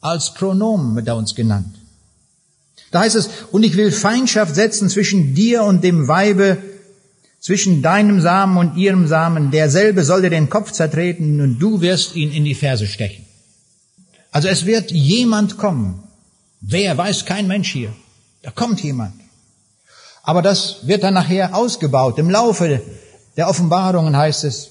als Pronomen wird er uns genannt. Da heißt es, und ich will Feindschaft setzen zwischen dir und dem Weibe, zwischen deinem Samen und ihrem Samen. Derselbe soll dir den Kopf zertreten und du wirst ihn in die Ferse stechen. Also es wird jemand kommen. Wer, weiß kein Mensch hier. Da kommt jemand. Aber das wird dann nachher ausgebaut. Im Laufe der Offenbarungen heißt es,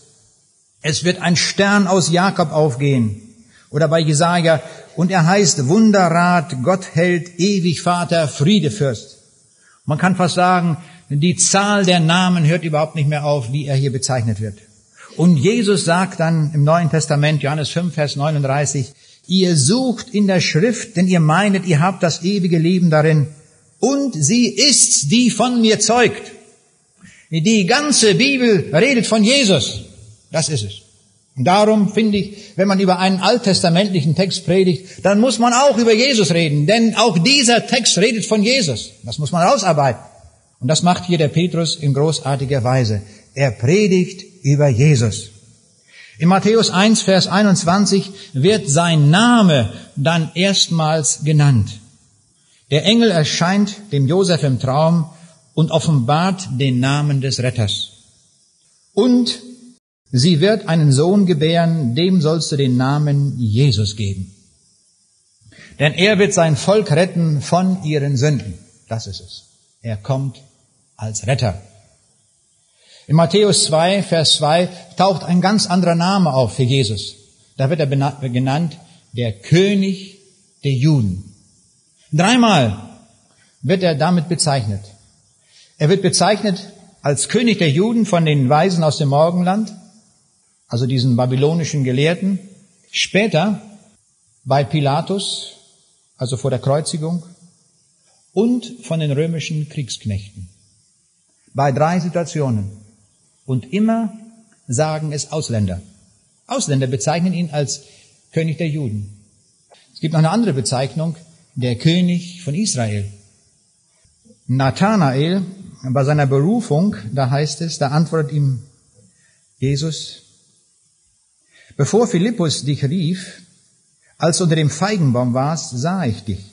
es wird ein Stern aus Jakob aufgehen. Oder bei Jesaja, und er heißt Wunderrat, Gottheld, ewig Vater, Friedefürst. Man kann fast sagen, die Zahl der Namen hört überhaupt nicht mehr auf, wie er hier bezeichnet wird. Und Jesus sagt dann im Neuen Testament, Johannes 5, Vers 39, ihr sucht in der Schrift, denn ihr meinet, ihr habt das ewige Leben darin. Und sie ist's, die von mir zeugt. Die ganze Bibel redet von Jesus. Das ist es. Und darum finde ich, wenn man über einen alttestamentlichen Text predigt, dann muss man auch über Jesus reden. Denn auch dieser Text redet von Jesus. Das muss man rausarbeiten. Und das macht hier der Petrus in großartiger Weise. Er predigt über Jesus. In Matthäus 1, Vers 21 wird sein Name dann erstmals genannt. Der Engel erscheint dem Josef im Traum und offenbart den Namen des Retters. Und sie wird einen Sohn gebären, dem sollst du den Namen Jesus geben. Denn er wird sein Volk retten von ihren Sünden. Das ist es. Er kommt als Retter. In Matthäus 2, Vers 2 taucht ein ganz anderer Name auf für Jesus. Da wird er genannt, der König der Juden. 3-mal wird er damit bezeichnet. Er wird bezeichnet als König der Juden von den Weisen aus dem Morgenland, also diesen babylonischen Gelehrten. Später bei Pilatus, also vor der Kreuzigung, und von den römischen Kriegsknechten. Bei 3 Situationen. Und immer sagen es Ausländer. Ausländer bezeichnen ihn als König der Juden. Es gibt noch eine andere Bezeichnung, der König von Israel. Nathanael, bei seiner Berufung, da heißt es, da antwortet ihm Jesus, bevor Philippus dich rief, als du unter dem Feigenbaum warst, sah ich dich.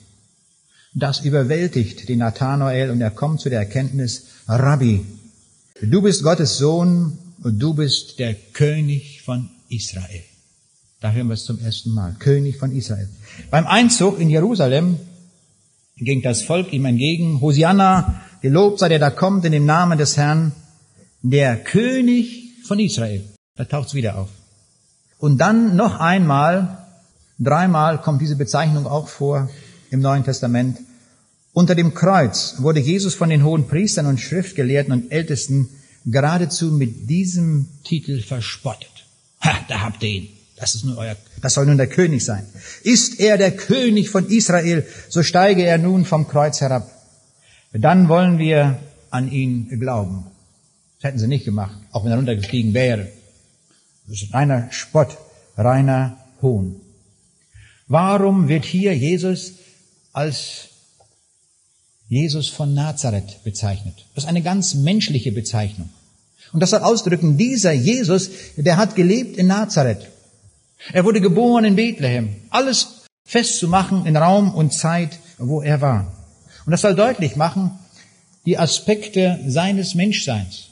Das überwältigt den Nathanael und er kommt zu der Erkenntnis, Rabbi, du bist Gottes Sohn und du bist der König von Israel. Da hören wir es zum ersten Mal. König von Israel. Beim Einzug in Jerusalem ging das Volk ihm entgegen. Hosianna, gelobt sei der da kommt in dem Namen des Herrn, der König von Israel. Da taucht es wieder auf. Und dann noch einmal, 3-mal kommt diese Bezeichnung auch vor im Neuen Testament. Unter dem Kreuz wurde Jesus von den hohen Priestern und Schriftgelehrten und Ältesten geradezu mit diesem Titel verspottet. Ha, da habt ihr ihn. Das soll nun der König sein. Ist er der König von Israel, so steige er nun vom Kreuz herab. Dann wollen wir an ihn glauben. Das hätten sie nicht gemacht, auch wenn er runtergestiegen wäre. Das ist reiner Spott, reiner Hohn. Warum wird hier Jesus als Jesus von Nazareth bezeichnet? Das ist eine ganz menschliche Bezeichnung. Und das soll ausdrücken, dieser Jesus, der hat gelebt in Nazareth. Er wurde geboren in Bethlehem. Alles festzumachen in Raum und Zeit, wo er war. Und das soll deutlich machen, die Aspekte seines Menschseins.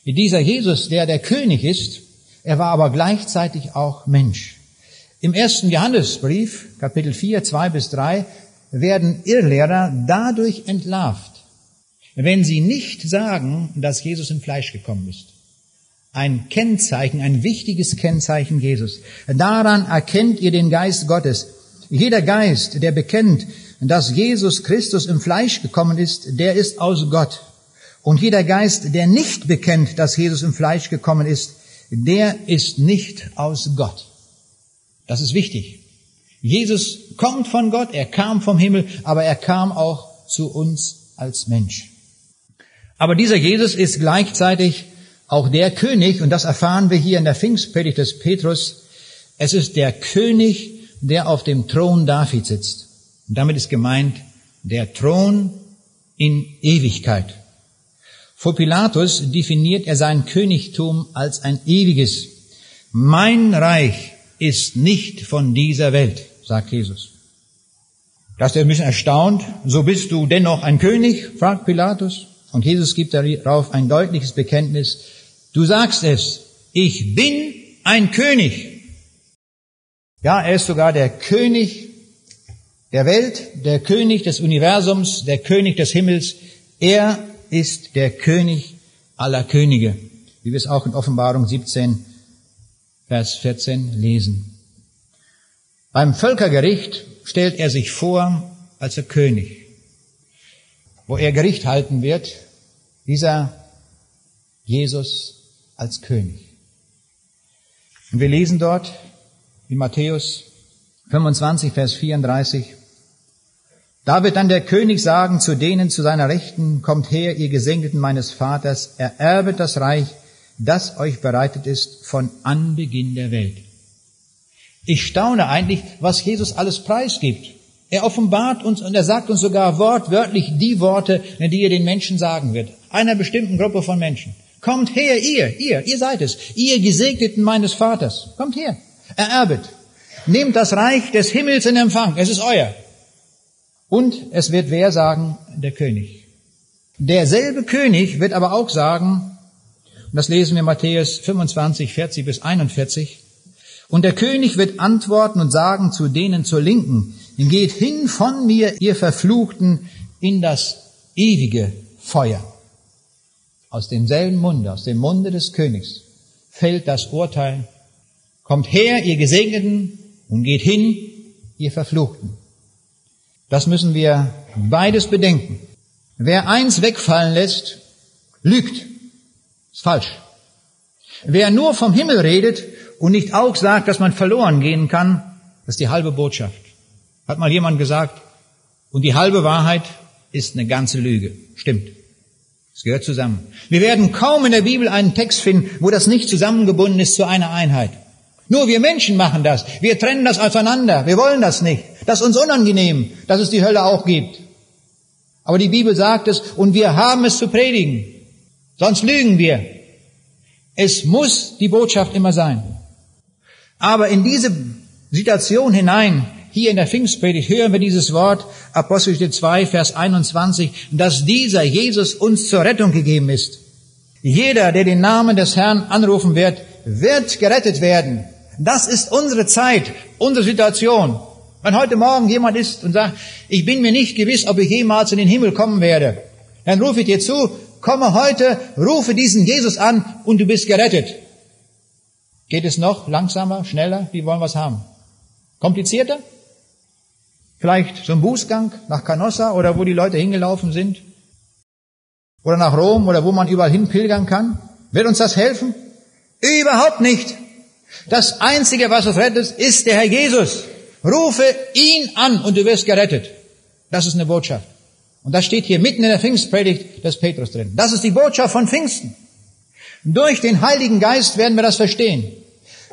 Dieser Jesus, der König ist, er war aber gleichzeitig auch Mensch. Im 1. Johannesbrief, Kapitel 4, 2-3, werden Irrlehrer dadurch entlarvt, wenn sie nicht sagen, dass Jesus im Fleisch gekommen ist. Ein Kennzeichen, ein wichtiges Kennzeichen Jesus. Daran erkennt ihr den Geist Gottes. Jeder Geist, der bekennt, dass Jesus Christus im Fleisch gekommen ist, der ist aus Gott. Und jeder Geist, der nicht bekennt, dass Jesus im Fleisch gekommen ist, der ist nicht aus Gott. Das ist wichtig. Jesus kommt von Gott, er kam vom Himmel, aber er kam auch zu uns als Mensch. Aber dieser Jesus ist gleichzeitig auch der König, und das erfahren wir hier in der Pfingstpredigt des Petrus. Es ist der König, der auf dem Thron Davids sitzt. Und damit ist gemeint der Thron in Ewigkeit. Vor Pilatus definiert er sein Königtum als ein ewiges. Mein Reich ist nicht von dieser Welt, sagt Jesus. Da ist er ein bisschen erstaunt. So bist du dennoch ein König, fragt Pilatus. Und Jesus gibt darauf ein deutliches Bekenntnis. Du sagst es, ich bin ein König. Ja, er ist sogar der König der Welt, der König des Universums, der König des Himmels. Er ist der König aller Könige, wie wir es auch in Offenbarung 17, Vers 14 lesen. Beim Völkergericht stellt er sich vor als der König, wo er Gericht halten wird, dieser Jesus als König. Und wir lesen dort in Matthäus 25, Vers 34, da wird dann der König sagen zu denen zu seiner Rechten, kommt her, ihr Gesegneten meines Vaters, ererbet das Reich, das euch bereitet ist von Anbeginn der Welt. Ich staune eigentlich, was Jesus alles preisgibt. Er offenbart uns und er sagt uns sogar wortwörtlich die Worte, die er den Menschen sagen wird. Einer bestimmten Gruppe von Menschen. Kommt her, ihr seid es, ihr Gesegneten meines Vaters. Kommt her, ererbet. Nehmt das Reich des Himmels in Empfang, es ist euer. Und es wird wer sagen? Der König. Derselbe König wird aber auch sagen, und das lesen wir Matthäus 25, 40 bis 41, und der König wird antworten und sagen zu denen zur Linken, geht hin von mir, ihr Verfluchten, in das ewige Feuer. Aus demselben Munde, aus dem Munde des Königs, fällt das Urteil, kommt her, ihr Gesegneten, und geht hin, ihr Verfluchten. Das müssen wir beides bedenken. Wer eins wegfallen lässt, lügt. Ist falsch. Wer nur vom Himmel redet und nicht auch sagt, dass man verloren gehen kann, das ist die halbe Botschaft. Hat mal jemand gesagt, und die halbe Wahrheit ist eine ganze Lüge. Stimmt. Es gehört zusammen. Wir werden kaum in der Bibel einen Text finden, wo das nicht zusammengebunden ist zu einer Einheit. Nur wir Menschen machen das. Wir trennen das auseinander. Wir wollen das nicht. Das ist uns unangenehm, dass es die Hölle auch gibt. Aber die Bibel sagt es, und wir haben es zu predigen. Sonst lügen wir. Es muss die Botschaft immer sein. Aber in diese Situation hinein, hier in der Pfingstpredigt, hören wir dieses Wort, Apostelgeschichte 2, Vers 21, dass dieser Jesus uns zur Rettung gegeben ist. Jeder, der den Namen des Herrn anrufen wird, wird gerettet werden. Das ist unsere Zeit, unsere Situation. Wenn heute Morgen jemand ist und sagt, ich bin mir nicht gewiss, ob ich jemals in den Himmel kommen werde, dann rufe ich dir zu, komme heute, rufe diesen Jesus an und du bist gerettet. Geht es noch langsamer, schneller? Wie wollen wir es haben? Komplizierter? Vielleicht so ein Bußgang nach Canossa oder wo die Leute hingelaufen sind? Oder nach Rom oder wo man überall hin pilgern kann? Wird uns das helfen? Überhaupt nicht. Das Einzige, was uns rettet, ist der Herr Jesus. Rufe ihn an und du wirst gerettet. Das ist eine Botschaft. Und das steht hier mitten in der Pfingstpredigt des Petrus drin. Das ist die Botschaft von Pfingsten. Durch den Heiligen Geist werden wir das verstehen.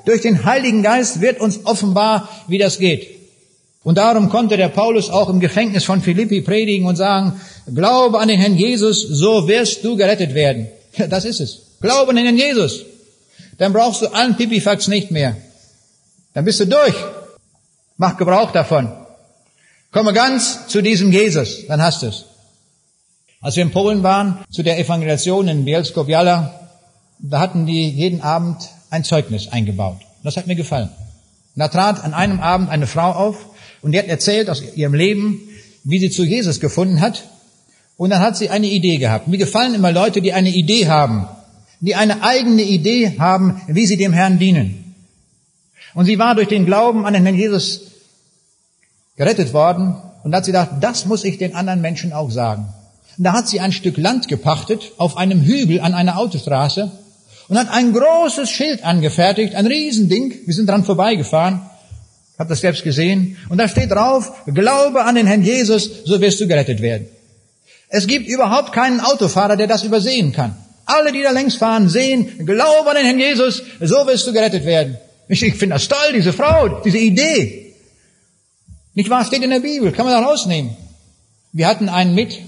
Durch den Heiligen Geist wird uns offenbar, wie das geht. Und darum konnte der Paulus auch im Gefängnis von Philippi predigen und sagen, glaube an den Herrn Jesus, so wirst du gerettet werden. Ja, das ist es. Glaube an den Herrn Jesus. Dann brauchst du allen Pipifax nicht mehr. Dann bist du durch. Mach Gebrauch davon. Komme ganz zu diesem Jesus, dann hast du es. Als wir in Polen waren, zu der Evangelisation in Bielsko-Biała, da hatten die jeden Abend ein Zeugnis eingebaut. Das hat mir gefallen. Und da trat an einem Abend eine Frau auf und die hat erzählt aus ihrem Leben, wie sie zu Jesus gefunden hat. Und dann hat sie eine Idee gehabt. Mir gefallen immer Leute, die eine Idee haben, die eine eigene Idee haben, wie sie dem Herrn dienen. Und sie war durch den Glauben an den Herrn Jesus gerettet worden und hat sie gedacht, das muss ich den anderen Menschen auch sagen. Und da hat sie ein Stück Land gepachtet auf einem Hügel an einer Autostraße und hat ein großes Schild angefertigt, ein Riesending. Wir sind dran vorbeigefahren, hab das selbst gesehen. Und da steht drauf, glaube an den Herrn Jesus, so wirst du gerettet werden. Es gibt überhaupt keinen Autofahrer, der das übersehen kann. Alle, die da längs fahren, sehen, glaube an den Herrn Jesus, so wirst du gerettet werden. Ich finde das toll, diese Frau, diese Idee. Nicht wahr? Steht in der Bibel, kann man da rausnehmen. Wir hatten einen mit,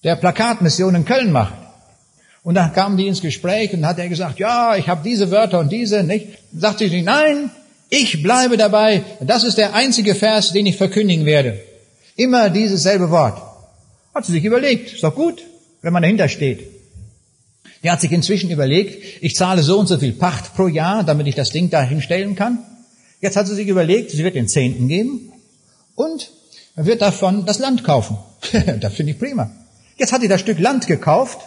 der Plakatmission in Köln macht. Und dann kamen die ins Gespräch und hat er gesagt, ja, ich habe diese Wörter und diese, nicht? Sagt sie nicht, nein, ich bleibe dabei. Das ist der einzige Vers, den ich verkündigen werde. Immer dieses selbe Wort. Hat sie sich überlegt, ist doch gut, wenn man dahinter steht. Der hat sich inzwischen überlegt, ich zahle so und so viel Pacht pro Jahr, damit ich das Ding da hinstellen kann. Jetzt hat sie sich überlegt, sie wird den Zehnten geben und wird davon das Land kaufen. Das finde ich prima. Jetzt hat sie das Stück Land gekauft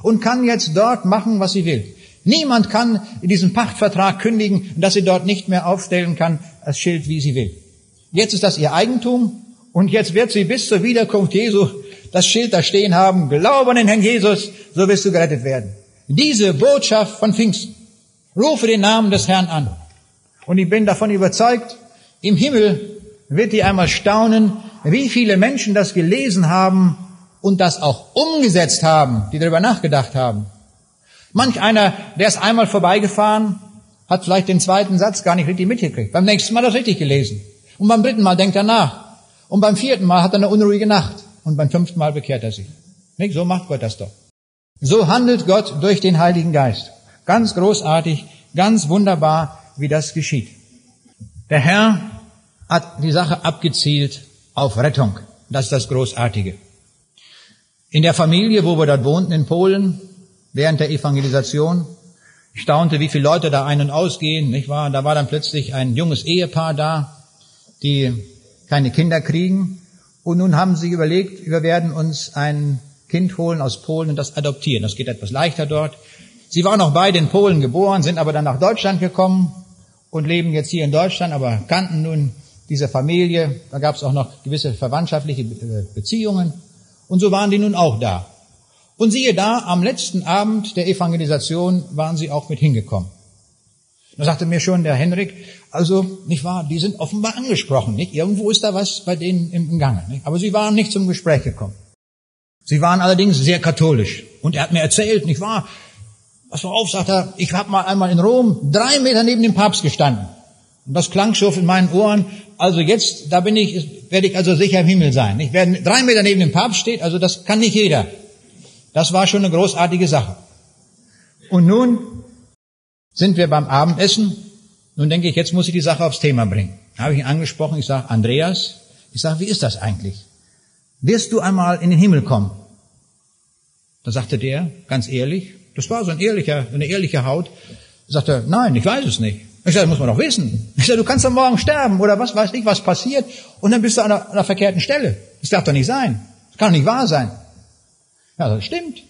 und kann jetzt dort machen, was sie will. Niemand kann in diesem Pachtvertrag kündigen, dass sie dort nicht mehr aufstellen kann, das Schild, wie sie will. Jetzt ist das ihr Eigentum und jetzt wird sie bis zur Wiederkunft Jesu das Schild da stehen haben, glaube an den Herrn Jesus, so wirst du gerettet werden. Diese Botschaft von Pfingsten. Rufe den Namen des Herrn an. Und ich bin davon überzeugt, im Himmel wird die einmal staunen, wie viele Menschen das gelesen haben und das auch umgesetzt haben, die darüber nachgedacht haben. Manch einer, der ist einmal vorbeigefahren, hat vielleicht den zweiten Satz gar nicht richtig mitgekriegt. Beim nächsten Mal das richtig gelesen. Und beim dritten Mal denkt er nach. Und beim vierten Mal hat er eine unruhige Nacht. Und beim fünften Mal bekehrt er sich. Nicht? So macht Gott das doch. So handelt Gott durch den Heiligen Geist. Ganz großartig, ganz wunderbar, wie das geschieht. Der Herr hat die Sache abgezielt auf Rettung. Das ist das Großartige. In der Familie, wo wir dort wohnten in Polen, während der Evangelisation, ich staunte, wie viele Leute da ein- und ausgehen, nicht wahr? Da war dann plötzlich ein junges Ehepaar da, die keine Kinder kriegen. Und nun haben sie überlegt, wir werden uns ein Kind holen aus Polen und das adoptieren. Das geht etwas leichter dort. Sie waren auch beide in Polen geboren, sind aber dann nach Deutschland gekommen und leben jetzt hier in Deutschland, aber kannten nun diese Familie. Da gab es auch noch gewisse verwandtschaftliche Beziehungen. Und so waren die nun auch da. Und siehe da, am letzten Abend der Evangelisation waren sie auch mit hingekommen. Da sagte mir schon der Henrik, also, nicht wahr, die sind offenbar angesprochen, nicht? Irgendwo ist da was bei denen im Gange, nicht? Aber sie waren nicht zum Gespräch gekommen. Sie waren allerdings sehr katholisch. Und er hat mir erzählt, nicht wahr, pass mal auf, sagt er, ich habe mal einmal in Rom 3 Meter neben dem Papst gestanden. Und das klang schon in meinen Ohren, also jetzt, werde ich also sicher im Himmel sein. Nicht? Wer 3 Meter neben dem Papst steht, also das kann nicht jeder. Das war schon eine großartige Sache. Und nun sind wir beim Abendessen. Nun denke ich, jetzt muss ich die Sache aufs Thema bringen. Da habe ich ihn angesprochen, ich sage, Andreas, wie ist das eigentlich? Wirst du einmal in den Himmel kommen? Da sagte der, ganz ehrlich, das war so eine ehrliche Haut, sagte, nein, ich weiß es nicht. Ich sage, das muss man doch wissen. Ich sage, du kannst doch morgen sterben oder was weiß ich, was passiert und dann bist du an der verkehrten Stelle. Das darf doch nicht sein. Das kann doch nicht wahr sein. Ja, das stimmt.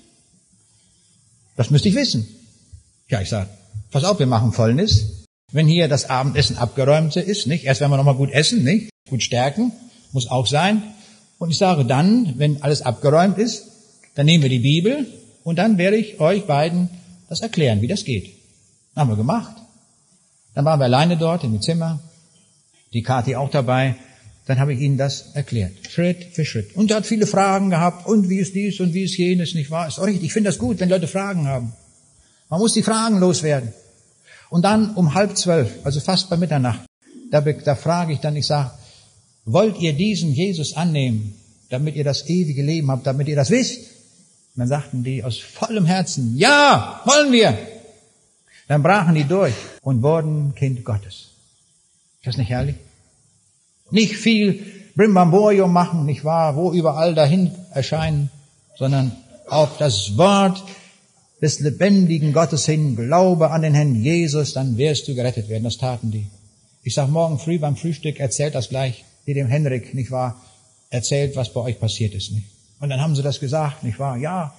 Das müsste ich wissen. Ja, ich sage, pass auf, wir machen Folgendes. Wenn hier das Abendessen abgeräumt ist, nicht? Erst werden wir nochmal gut essen, nicht? Gut stärken, muss auch sein. Und ich sage dann, wenn alles abgeräumt ist, dann nehmen wir die Bibel und dann werde ich euch beiden das erklären, wie das geht. Das haben wir gemacht. Dann waren wir alleine dort in dem Zimmer, die Kathi auch dabei. Dann habe ich ihnen das erklärt, Schritt für Schritt. Und er hat viele Fragen gehabt, und wie ist dies und wie ist jenes, nicht wahr? Ist auch richtig, ich finde das gut, wenn Leute Fragen haben. Man muss die Fragen loswerden. Und dann um 11:30, also fast bei Mitternacht, da frage ich dann, ich sage, wollt ihr diesen Jesus annehmen, damit ihr das ewige Leben habt, damit ihr das wisst? Und dann sagten die aus vollem Herzen, ja, wollen wir. Dann brachen die durch und wurden Kind Gottes. Ist das nicht herrlich? Nicht viel Brimbamborium machen, nicht wahr, wo überall dahin erscheinen, sondern auf das Wort des lebendigen Gottes hin, glaube an den Herrn Jesus, dann wirst du gerettet werden. Das taten die. Ich sag morgen früh beim Frühstück, erzählt das gleich, wie dem Henrik, nicht wahr, erzählt, was bei euch passiert ist, nicht? Und dann haben sie das gesagt, nicht wahr, ja,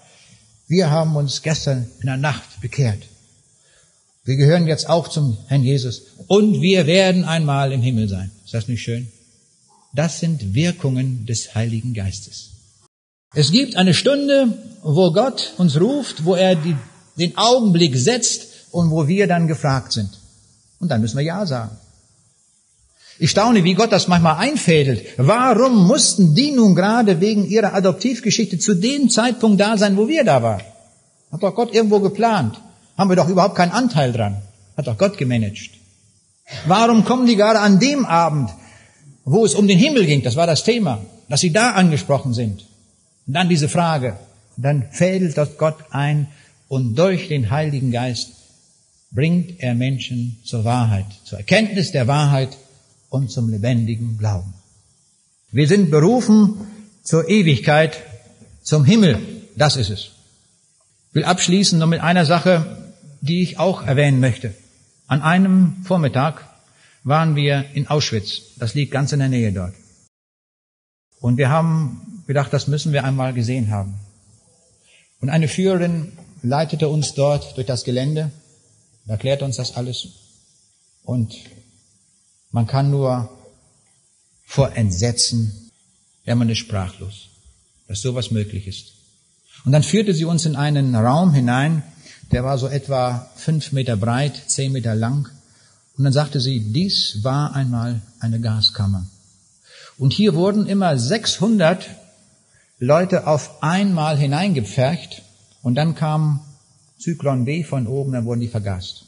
wir haben uns gestern in der Nacht bekehrt. Wir gehören jetzt auch zum Herrn Jesus und wir werden einmal im Himmel sein. Ist das nicht schön? Das sind Wirkungen des Heiligen Geistes. Es gibt eine Stunde, wo Gott uns ruft, wo er den Augenblick setzt und wo wir dann gefragt sind. Und dann müssen wir Ja sagen. Ich staune, wie Gott das manchmal einfädelt. Warum mussten die nun gerade wegen ihrer Adoptivgeschichte zu dem Zeitpunkt da sein, wo wir da waren? Hat doch Gott irgendwo geplant. Haben wir doch überhaupt keinen Anteil dran. Hat doch Gott gemanagt. Warum kommen die gerade an dem Abend, wo es um den Himmel ging? Das war das Thema, dass sie da angesprochen sind. Und dann diese Frage. Und dann fädelt das Gott ein und durch den Heiligen Geist bringt er Menschen zur Wahrheit, zur Erkenntnis der Wahrheit und zum lebendigen Glauben. Wir sind berufen zur Ewigkeit, zum Himmel. Das ist es. Ich will abschließen nur mit einer Sache, die ich auch erwähnen möchte. An einem Vormittag waren wir in Auschwitz. Das liegt ganz in der Nähe dort. Und wir haben gedacht, das müssen wir einmal gesehen haben. Und eine Führerin leitete uns dort durch das Gelände, erklärte uns das alles. Und man kann nur vor Entsetzen, man ist sprachlos, dass sowas möglich ist. Und dann führte sie uns in einen Raum hinein, der war so etwa 5 Meter breit, 10 Meter lang. Und dann sagte sie, dies war einmal eine Gaskammer. Und hier wurden immer 600 Leute auf einmal hineingepfercht. Und dann kam Zyklon B von oben, dann wurden die vergast.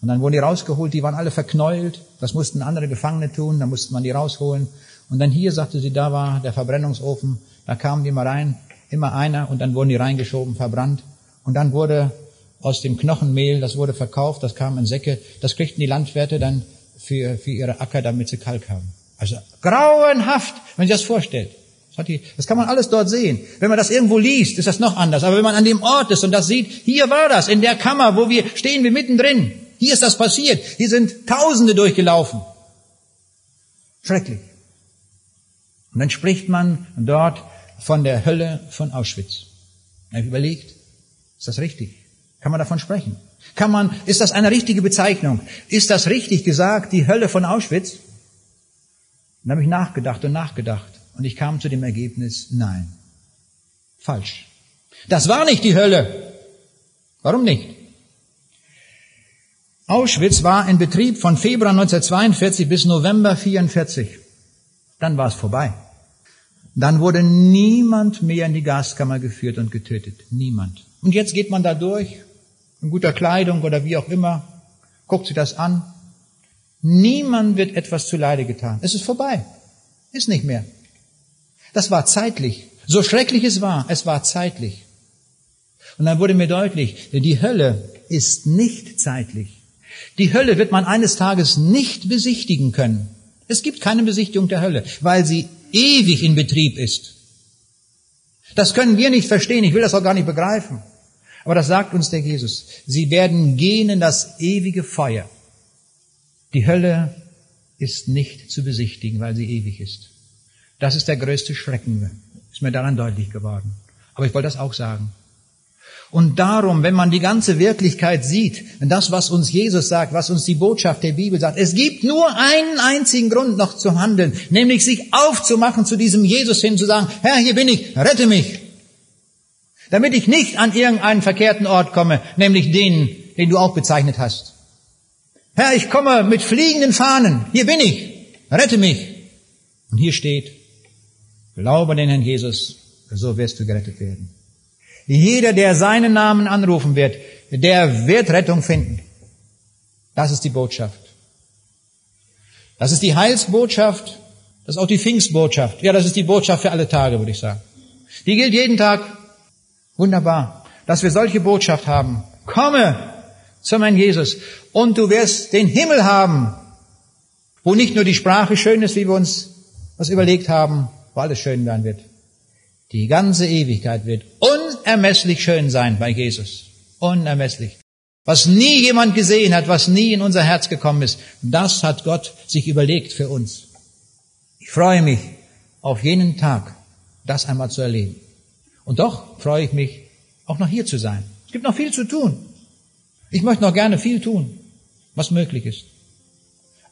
Und dann wurden die rausgeholt, die waren alle verknäult. Das mussten andere Gefangene tun, da musste man die rausholen. Und dann hier, sagte sie, da war der Verbrennungsofen, da kamen die mal rein, immer einer, und dann wurden die reingeschoben, verbrannt. Und dann wurde aus dem Knochenmehl, das wurde verkauft, das kam in Säcke, das kriegten die Landwirte dann für ihre Acker, damit sie Kalk haben. Also grauenhaft, wenn sich das vorstellt. Das kann man alles dort sehen. Wenn man das irgendwo liest, ist das noch anders. Aber wenn man an dem Ort ist und das sieht, hier war das, in der Kammer, wo wir stehen, wir mittendrin. Hier ist das passiert. Hier sind Tausende durchgelaufen. Schrecklich. Und dann spricht man dort von der Hölle von Auschwitz. Ich habe überlegt, ist das richtig? Kann man davon sprechen? Ist das eine richtige Bezeichnung? Ist das richtig gesagt, die Hölle von Auschwitz? Dann habe ich nachgedacht und ich kam zu dem Ergebnis, nein, falsch. Das war nicht die Hölle. Warum nicht? Auschwitz war in Betrieb von Februar 1942 bis November 1944. Dann war es vorbei. Dann wurde niemand mehr in die Gaskammer geführt und getötet. Niemand. Und jetzt geht man da durch, in guter Kleidung oder wie auch immer, guckt sich das an. Niemand wird etwas zuleide getan. Es ist vorbei. Ist nicht mehr. Das war zeitlich. So schrecklich es war zeitlich. Und dann wurde mir deutlich, die Hölle ist nicht zeitlich. Die Hölle wird man eines Tages nicht besichtigen können. Es gibt keine Besichtigung der Hölle, weil sie ewig in Betrieb ist. Das können wir nicht verstehen, ich will das auch gar nicht begreifen. Aber das sagt uns der Jesus. Sie werden gehen in das ewige Feuer. Die Hölle ist nicht zu besichtigen, weil sie ewig ist. Das ist der größte Schrecken, ist mir daran deutlich geworden. Aber ich wollte das auch sagen. Und darum, wenn man die ganze Wirklichkeit sieht, das, was uns Jesus sagt, was uns die Botschaft der Bibel sagt, es gibt nur einen einzigen Grund noch zu handeln, nämlich sich aufzumachen zu diesem Jesus hin, zu sagen, Herr, hier bin ich, rette mich. Damit ich nicht an irgendeinen verkehrten Ort komme, nämlich den du auch bezeichnet hast. Herr, ich komme mit fliegenden Fahnen, hier bin ich, rette mich. Und hier steht, glaube an den Herrn Jesus, so wirst du gerettet werden. Jeder, der seinen Namen anrufen wird, der wird Rettung finden. Das ist die Botschaft. Das ist die Heilsbotschaft, das ist auch die Pfingstbotschaft. Ja, das ist die Botschaft für alle Tage, würde ich sagen. Die gilt jeden Tag. Wunderbar, dass wir solche Botschaft haben. Komme zum Herrn Jesus und du wirst den Himmel haben, wo nicht nur die Sprache schön ist, wie wir uns was überlegt haben, wo alles schön werden wird. Die ganze Ewigkeit wird unermesslich schön sein bei Jesus. Unermesslich. Was nie jemand gesehen hat, was nie in unser Herz gekommen ist, das hat Gott sich überlegt für uns. Ich freue mich auf jenen Tag, das einmal zu erleben. Und doch freue ich mich, auch noch hier zu sein. Es gibt noch viel zu tun. Ich möchte noch gerne viel tun, was möglich ist.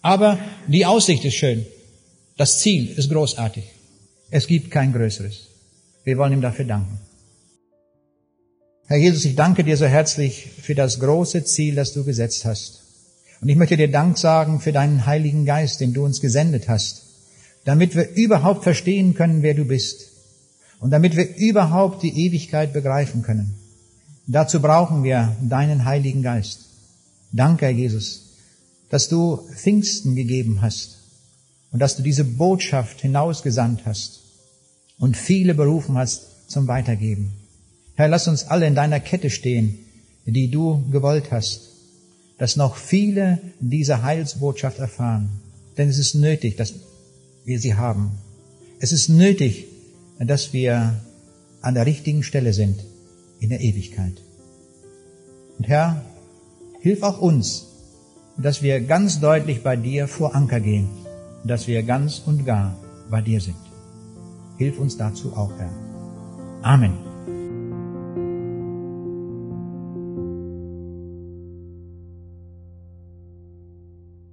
Aber die Aussicht ist schön. Das Ziel ist großartig. Es gibt kein größeres. Wir wollen ihm dafür danken. Herr Jesus, ich danke dir so herzlich für das große Ziel, das du gesetzt hast. Und ich möchte dir Dank sagen für deinen Heiligen Geist, den du uns gesendet hast, damit wir überhaupt verstehen können, wer du bist. Und damit wir überhaupt die Ewigkeit begreifen können. Dazu brauchen wir deinen Heiligen Geist. Danke, Herr Jesus, dass du Pfingsten gegeben hast und dass du diese Botschaft hinausgesandt hast und viele berufen hast zum Weitergeben. Herr, lass uns alle in deiner Kette stehen, die du gewollt hast, dass noch viele diese Heilsbotschaft erfahren. Denn es ist nötig, dass wir sie haben. Es ist nötig, dass wir an der richtigen Stelle sind in der Ewigkeit. Und Herr, hilf auch uns, dass wir ganz deutlich bei dir vor Anker gehen, dass wir ganz und gar bei dir sind. Hilf uns dazu auch, Herr. Amen.